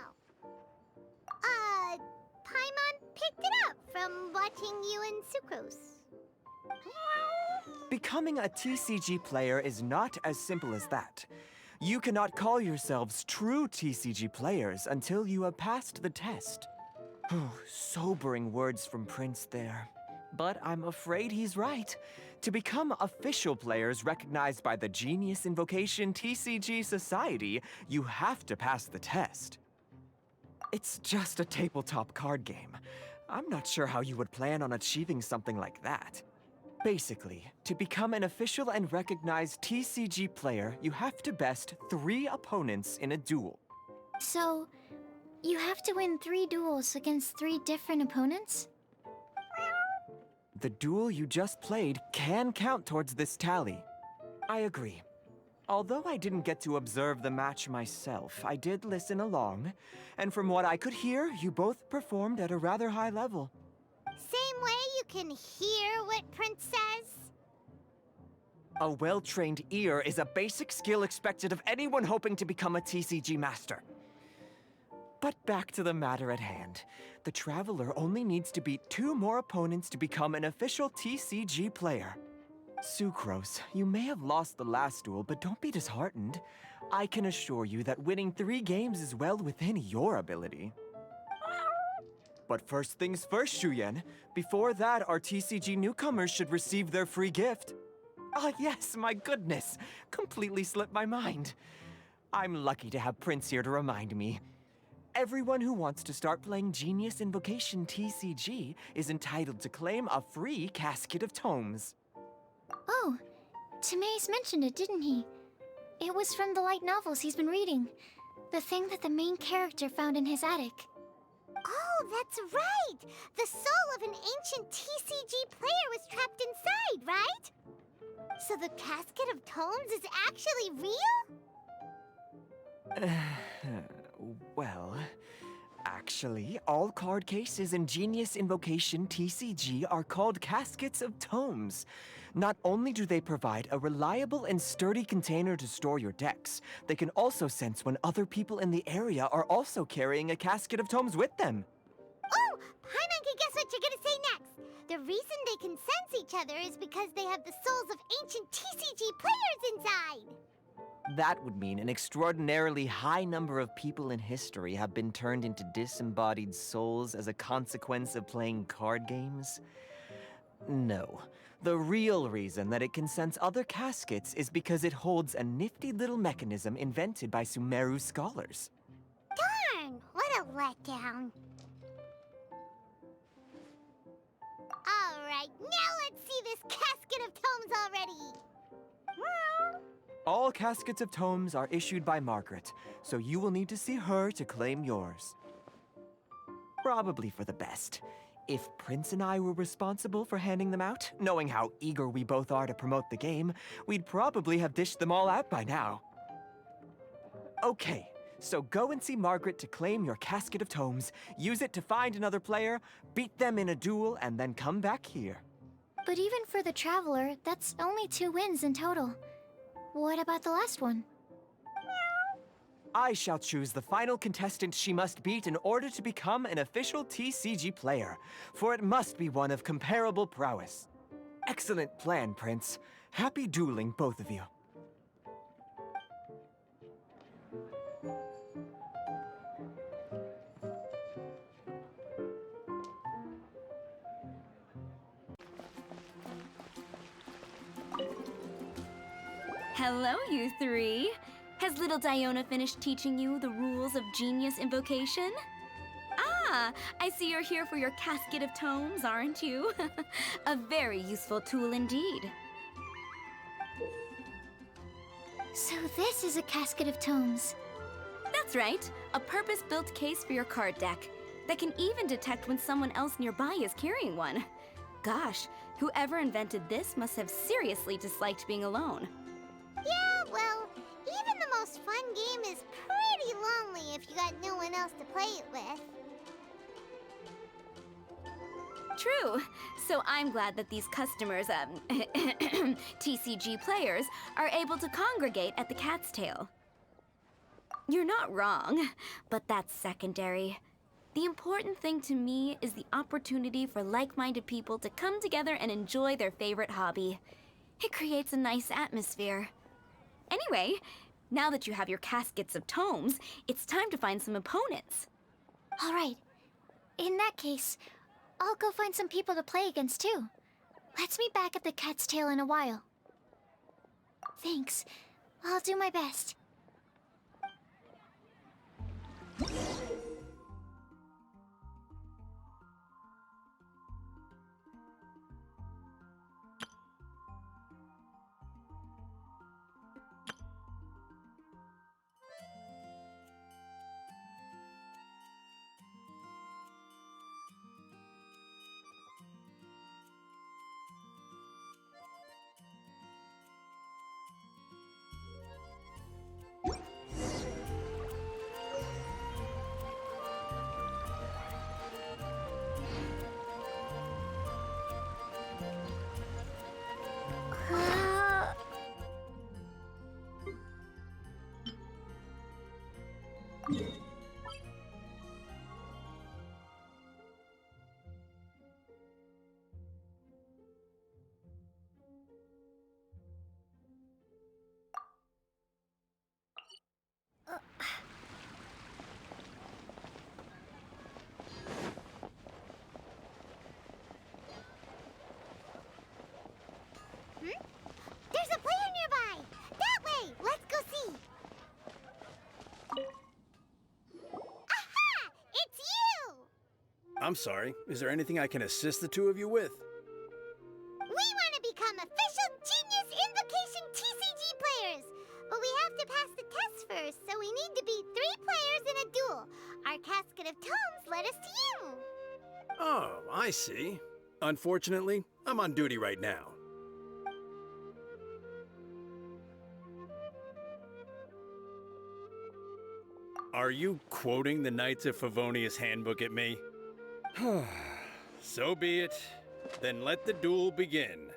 Paimon picked it up from watching you and Sucrose. Becoming a TCG player is not as simple as that. You cannot call yourselves true TCG players until you have passed the test. Sobering words from Prince there. But I'm afraid he's right. To become official players recognized by the Genius Invocation TCG Society, you have to pass the test. It's just a tabletop card game. I'm not sure how you would plan on achieving something like that. Basically, to become an official and recognized TCG player, you have to best 3 opponents in a duel. So, you have to win 3 duels against 3 different opponents? The duel you just played can count towards this tally. I agree. Although I didn't get to observe the match myself, I did listen along, and from what I could hear, you both performed at a rather high level. Same way you can hear what Prince says? A well-trained ear is a basic skill expected of anyone hoping to become a TCG master. But back to the matter at hand. The Traveler only needs to beat 2 more opponents to become an official TCG player. Sucrose, you may have lost the last duel, but don't be disheartened. I can assure you that winning 3 games is well within your ability. But first things first, Shuyen. Before that, our TCG newcomers should receive their free gift. Ah, yes, my goodness. Completely slipped my mind. I'm lucky to have Prince here to remind me. Everyone who wants to start playing Genius Invocation TCG is entitled to claim a free casket of tomes. Oh, Timaeus mentioned it, didn't he? It was from the light novels he's been reading. The thing that the main character found in his attic. Oh, that's right! The soul of an ancient TCG player was trapped inside, right? So the Casket of Tomes is actually real? Well, actually, all card cases in Genius Invocation TCG are called Caskets of Tomes. Not only do they provide a reliable and sturdy container to store your decks, they can also sense when other people in the area are also carrying a Casket of Tomes with them. Oh, Paimon can guess what you're gonna say next. The reason they can sense each other is because they have the souls of ancient TCG players inside. That would mean an extraordinarily high number of people in history have been turned into disembodied souls as a consequence of playing card games. No. The real reason that it can sense other caskets is because it holds a nifty little mechanism invented by Sumeru scholars. Darn, what a letdown. Alright, now let's see this Casket of Tomes already. All Caskets of Tomes are issued by Margaret, so you will need to see her to claim yours. Probably for the best. If Prince and I were responsible for handing them out, knowing how eager we both are to promote the game, we'd probably have dished them all out by now. Okay, so go and see Margaret to claim your Casket of Tomes, use it to find another player, beat them in a duel, and then come back here. But even for the Traveler, that's only 2 wins in total. What about the last one? I shall choose the final contestant she must beat in order to become an official TCG player, for it must be one of comparable prowess. Excellent plan, Prince. Happy dueling, both of you. Hello, you three. Has little Diona finished teaching you the rules of Genius Invocation? Ah, I see you're here for your Casket of Tomes, aren't you? A very useful tool indeed. So this is a Casket of Tomes. That's right, a purpose-built case for your card deck that can even detect when someone else nearby is carrying one. Gosh, whoever invented this must have seriously disliked being alone. Yeah, well, even the most fun game is pretty lonely if you got no one else to play it with. True. So I'm glad that these customers, TCG players, are able to congregate at the Cat's Tail. You're not wrong, but that's secondary. The important thing to me is the opportunity for like-minded people to come together and enjoy their favorite hobby. It creates a nice atmosphere. Anyway, now that you have your Caskets of Tomes, it's time to find some opponents. All right. In that case, I'll go find some people to play against too. Let's meet back at the Cat's Tail in a while. Thanks. I'll do my best. There's a player nearby! That way! Let's go see! Aha! It's you! I'm sorry. Is there anything I can assist the two of you with? We want to become official of tomes led us to you. Oh, I see. Unfortunately, I'm on duty right now. Are you quoting the Knights of Favonius handbook at me? So be it. Then let the duel begin.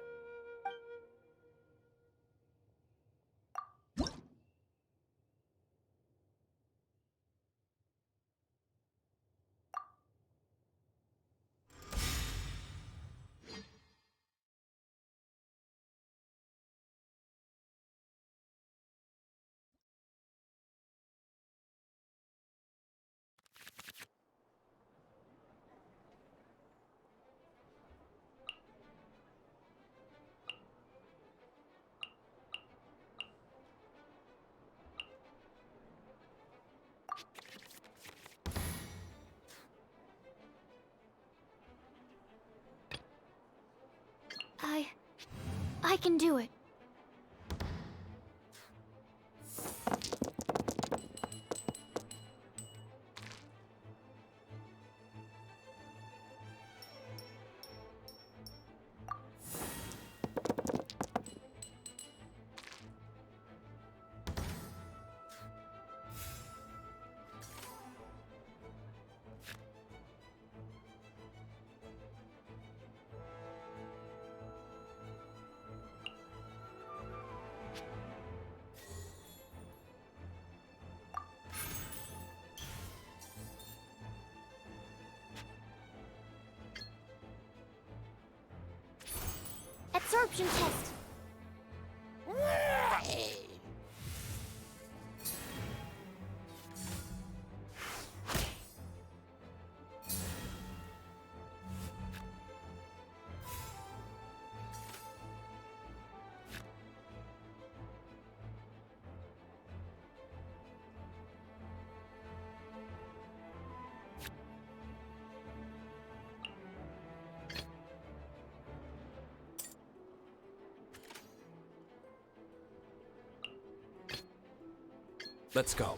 I can do it. Absorption test. Let's go.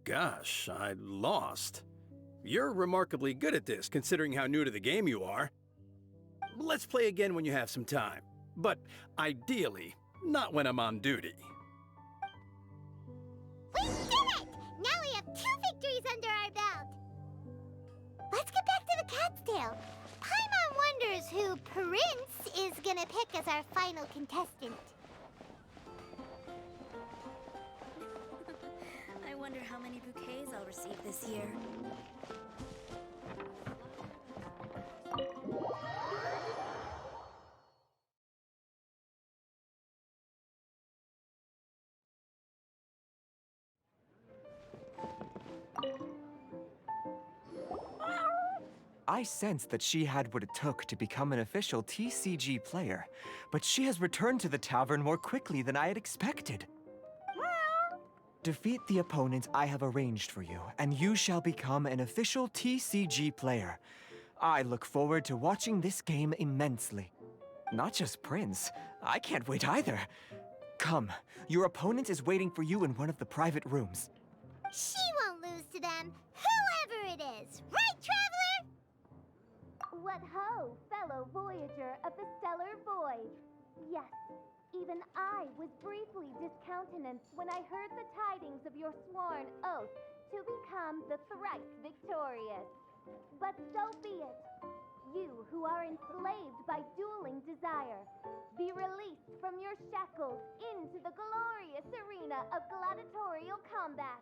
Gosh, I lost. You're remarkably good at this, considering how new to the game you are. Let's play again when you have some time. But ideally, not when I'm on duty. We did it! Now we have 2 victories under our belt. Let's get back to the cat's tail. Paimon wonders who Prince is gonna pick as our final contestant. I wonder how many bouquets I'll receive this year. I sensed that she had what it took to become an official TCG player, but she has returned to the tavern more quickly than I had expected. Defeat the opponents I have arranged for you, and you shall become an official TCG player. I look forward to watching this game immensely. Not just Prince, I can't wait either. Come, your opponent is waiting for you in one of the private rooms. She won't lose to them, whoever it is. Right, Traveler? What ho, fellow voyager of the stellar void. Yes, even I was briefly discountenanced when I heard the tidings of your sworn oath to become the thrice victorious. But so be it. You who are enslaved by dueling desire, be released from your shackles into the glorious arena of gladiatorial combat.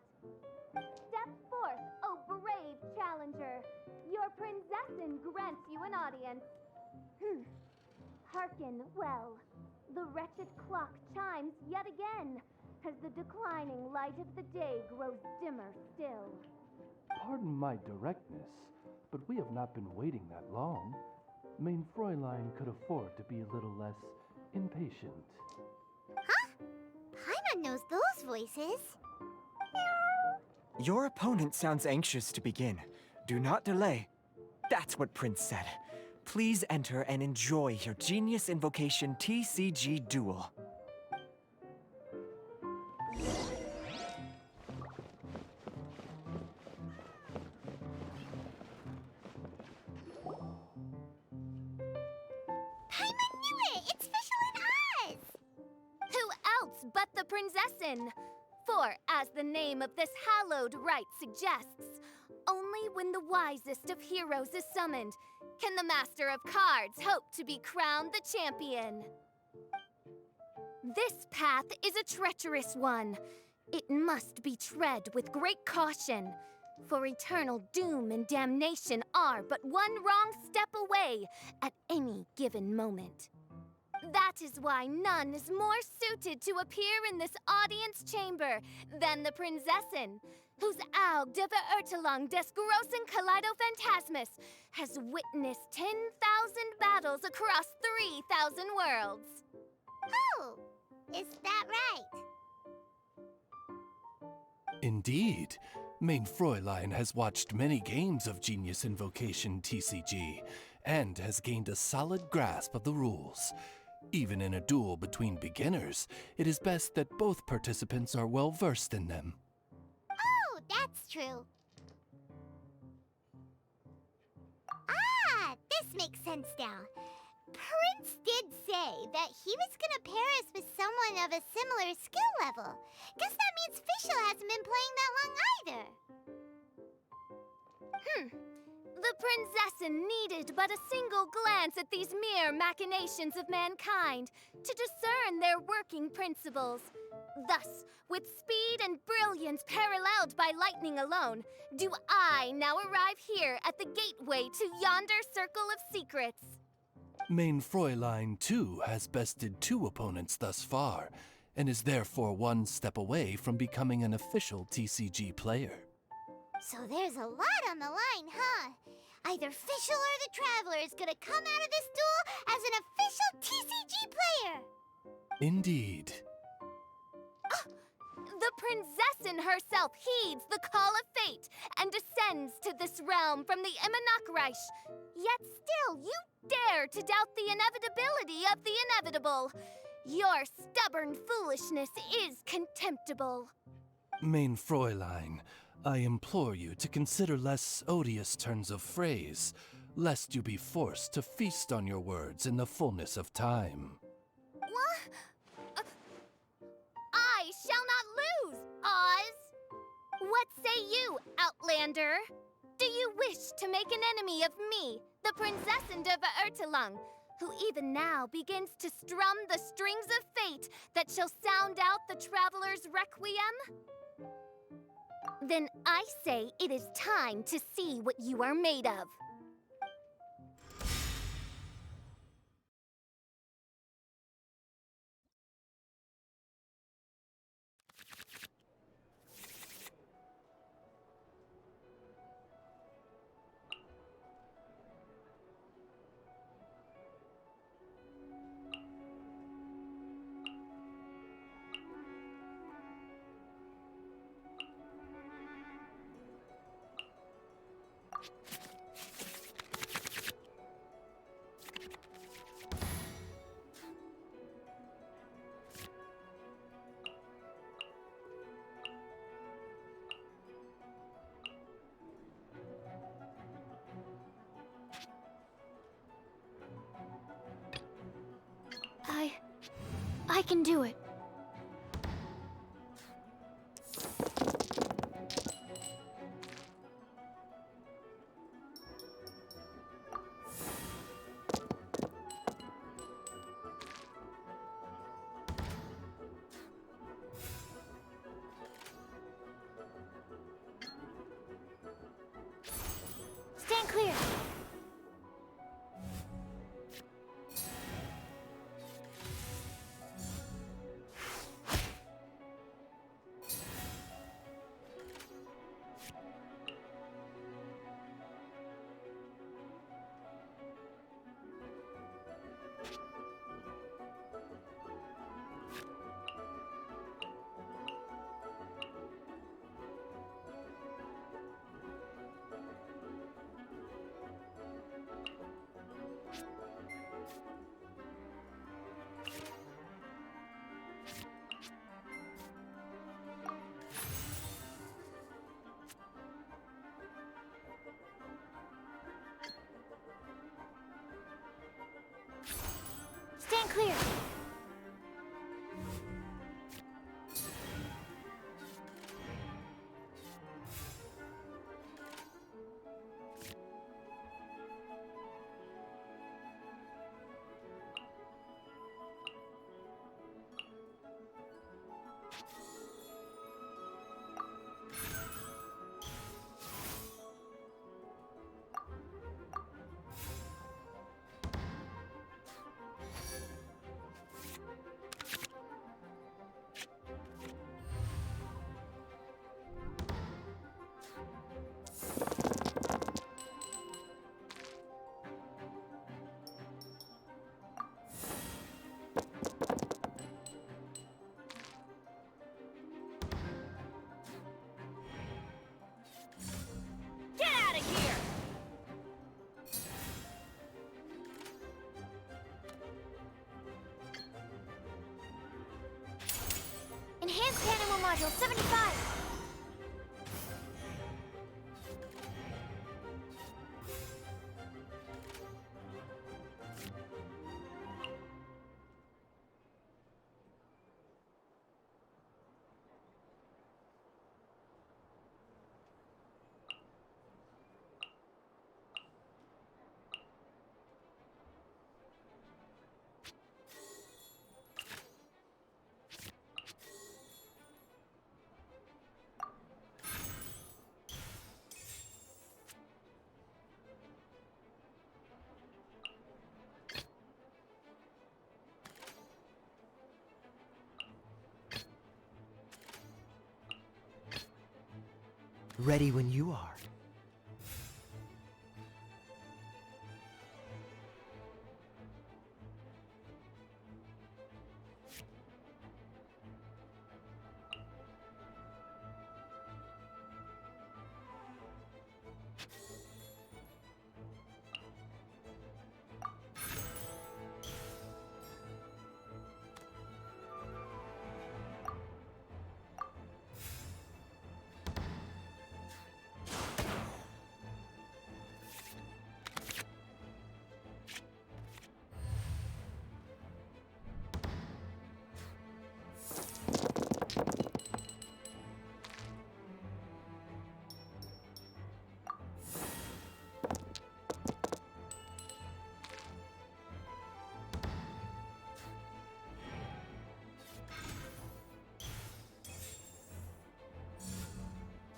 Step forth, O brave challenger. Your princessin grants you an audience. Hearken well. The wretched clock chimes yet again, as the declining light of the day grows dimmer still. Pardon my directness, but we have not been waiting that long. Mein Fräulein could afford to be a little less impatient. Huh? Paimon knows those voices. Your opponent sounds anxious to begin. Do not delay. That's what Prince said. Please enter and enjoy your Genius Invocation TCG duel. Paimon knew it! It's Fischl and Oz! Who else but the princessin? For, as the name of this hallowed rite suggests, only when the wisest of heroes is summoned can the master of cards hope to be crowned the champion. This path is a treacherous one. It must be tread with great caution, for eternal doom and damnation are but one wrong step away at any given moment. That is why none is more suited to appear in this audience chamber than the princessin, whose Aug de Verurtelung des großen Kaleido-Phantasmus has witnessed 10,000 battles across 3,000 worlds. Oh, is that right? Indeed. Mein Fräulein has watched many games of Genius Invocation TCG, and has gained a solid grasp of the rules. Even in a duel between beginners, it is best that both participants are well versed in them. Oh, that's true. Ah, this makes sense now. Prince did say that he was gonna pair us with someone of a similar skill level. Guess that means Fischl hasn't been playing that long either. The princessin needed but a single glance at these mere machinations of mankind to discern their working principles. Thus, with speed and brilliance paralleled by lightning alone, do I now arrive here at the gateway to yonder circle of secrets. Mein Fräulein, too, has bested 2 opponents thus far, and is therefore one step away from becoming an official TCG player. So there's a lot on the line, huh? Either Fischl or the Traveler is gonna come out of this duel as an official TCG player! Indeed. The princessin herself heeds the call of fate and descends to this realm from the Immanakreich. Yet still, you dare to doubt the inevitability of the inevitable. Your stubborn foolishness is contemptible. Mein Fräulein, I implore you to consider less odious turns of phrase, lest you be forced to feast on your words in the fullness of time. What? I shall not lose, Oz! What say you, Outlander? Do you wish to make an enemy of me, the Princessin de Verurtelung, who even now begins to strum the strings of fate that shall sound out the Traveler's Requiem? Then I say it is time to see what you are made of. I can do it. Stand clear. Stand clear. Get out of here! Enhanced Animal Module 75. Ready when you are.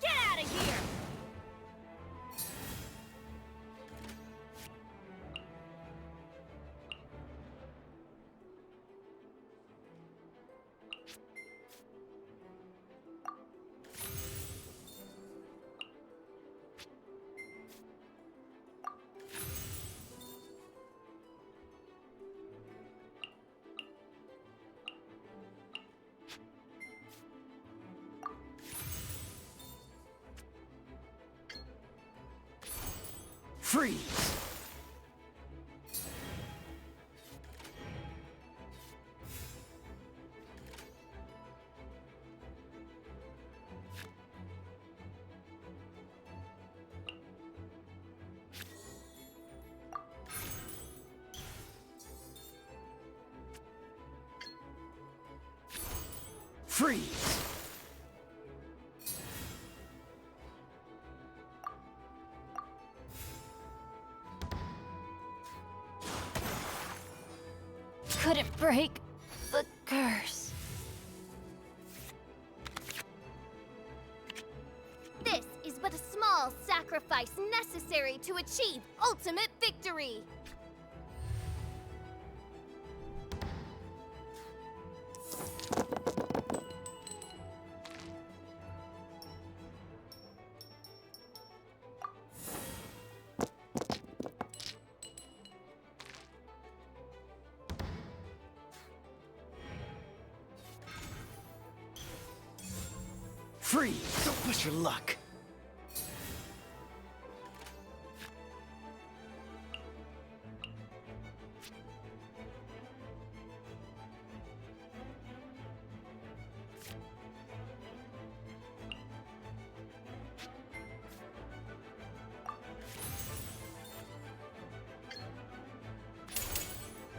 Get out of here! Freeze! Freeze! Couldn't break the curse. This is but a small sacrifice necessary to achieve ultimate victory. Freeze! Don't push your luck.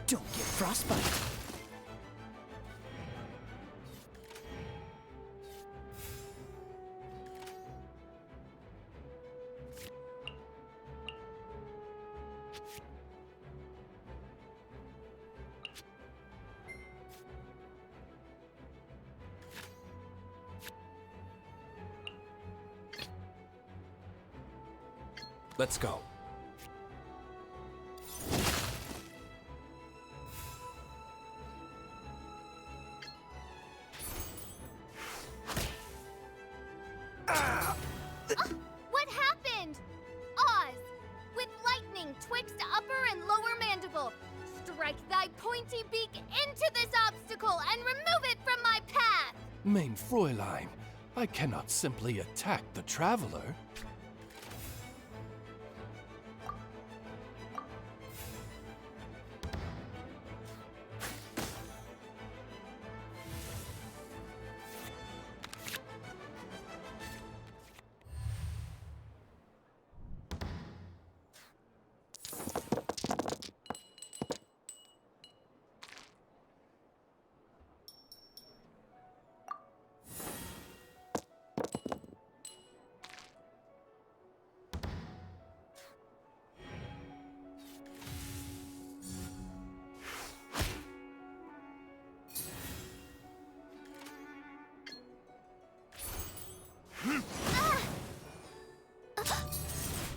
Don't get frostbite. Let's go. What happened? Oz, with lightning twixt upper and lower mandible, strike thy pointy beak into this obstacle and remove it from my path! Mein Fräulein, I cannot simply attack the traveler.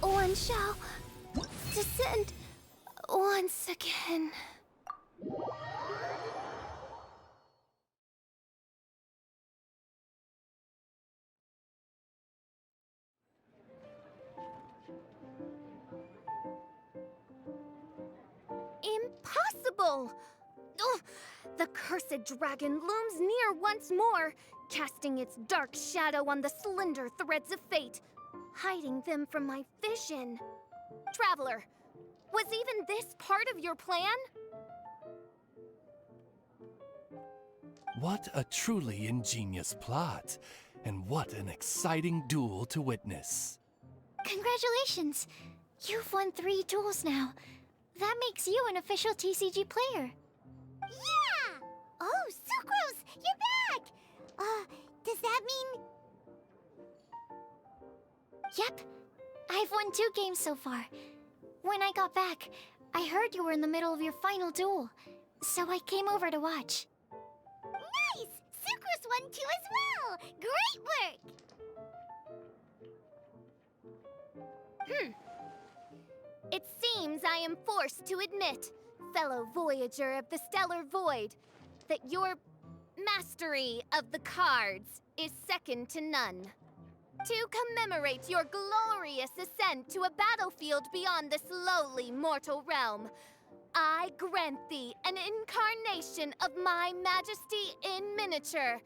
One shall descend once again. Impossible! Ugh, the cursed dragon looms near once more, casting its dark shadow on the slender threads of fate, hiding them from my vision. Traveler, was even this part of your plan? What a truly ingenious plot, and what an exciting duel to witness. Congratulations! You've won 3 duels now. That makes you an official TCG player. Yeah! Oh, Sucrose, you're back! Does that mean... Yep, I've won 2 games so far. When I got back, I heard you were in the middle of your final duel, so I came over to watch. Nice! Sucrose won too as well! Great work! It seems I am forced to admit, fellow voyager of the stellar void, that your mastery of the cards is second to none. To commemorate your glorious ascent to a battlefield beyond this lowly mortal realm, I grant thee an incarnation of my majesty in miniature.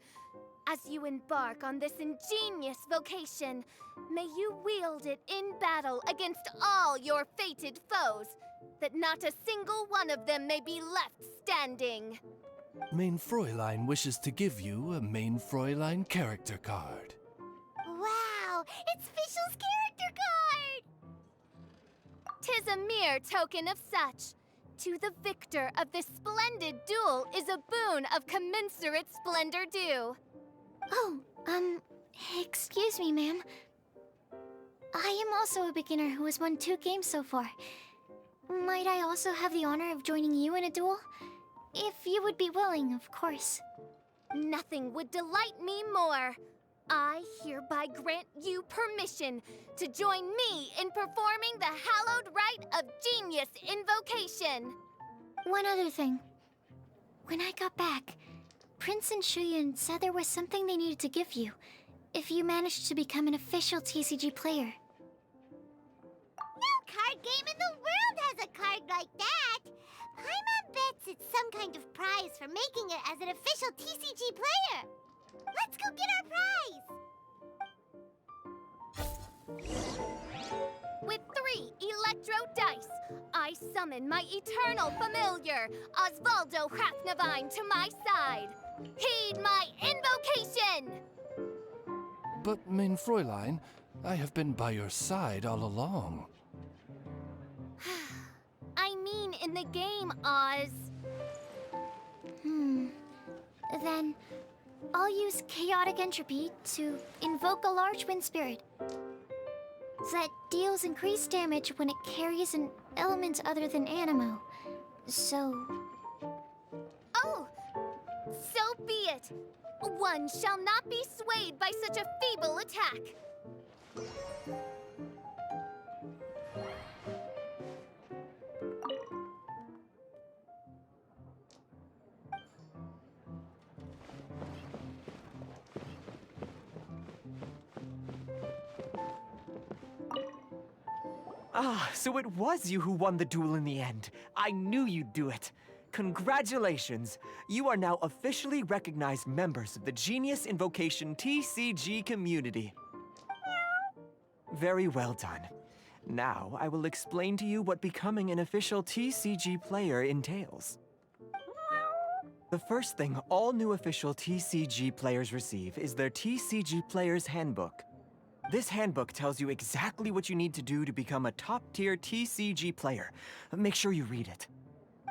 As you embark on this ingenious vocation, may you wield it in battle against all your fated foes, that not a single one of them may be left standing. Mein Fräulein wishes to give you a Mein Fräulein character card. Wow, it's Fischl's character card! 'Tis a mere token of such. To the victor of this splendid duel is a boon of commensurate splendor due. Oh, excuse me, ma'am. I am also a beginner who has won 2 games so far. Might I also have the honor of joining you in a duel? If you would be willing, of course. Nothing would delight me more. I hereby grant you permission to join me in performing the hallowed rite of Genius Invocation. One other thing. When I got back, Prince and Shuyan said there was something they needed to give you if you managed to become an official TCG player. No card game in the world has a card like that! Paimon bets it's some kind of prize for making it as an official TCG player! Let's go get our prize! With 3 Electro dice, I summon my eternal familiar, Osvaldo Hrafnavine, to my side. Heed my invocation! But, mein Fräulein, I have been by your side all along. I mean in the game, Oz. Then, I'll use Chaotic Entropy to invoke a large wind spirit that deals increased damage when it carries an element other than Animo. So... Oh, so be it. One shall not be swayed by such a feeble attack. Ah, so it was you who won the duel in the end. I knew you'd do it. Congratulations! You are now officially recognized members of the Genius Invocation TCG community. Very well done. Now, I will explain to you what becoming an official TCG player entails. The first thing all new official TCG players receive is their TCG Player's Handbook. This handbook tells you exactly what you need to do to become a top-tier TCG player. Make sure you read it.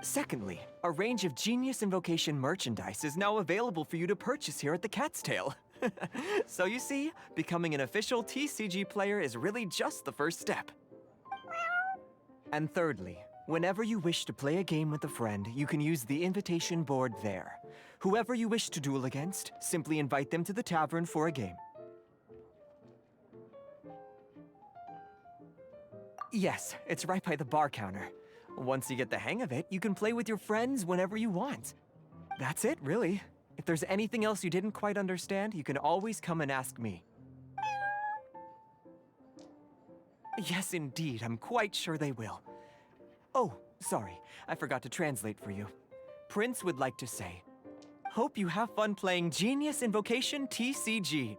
Secondly, a range of Genius Invocation merchandise is now available for you to purchase here at the Cat's Tail. So you see, becoming an official TCG player is really just the first step. And thirdly, whenever you wish to play a game with a friend, you can use the invitation board there. Whoever you wish to duel against, simply invite them to the tavern for a game. Yes, it's right by the bar counter. Once you get the hang of it, you can play with your friends whenever you want. That's it, really. If there's anything else you didn't quite understand, you can always come and ask me. Yes, indeed, I'm quite sure they will. Oh, sorry, I forgot to translate for you. Prince would like to say, hope you have fun playing Genius Invocation TCG.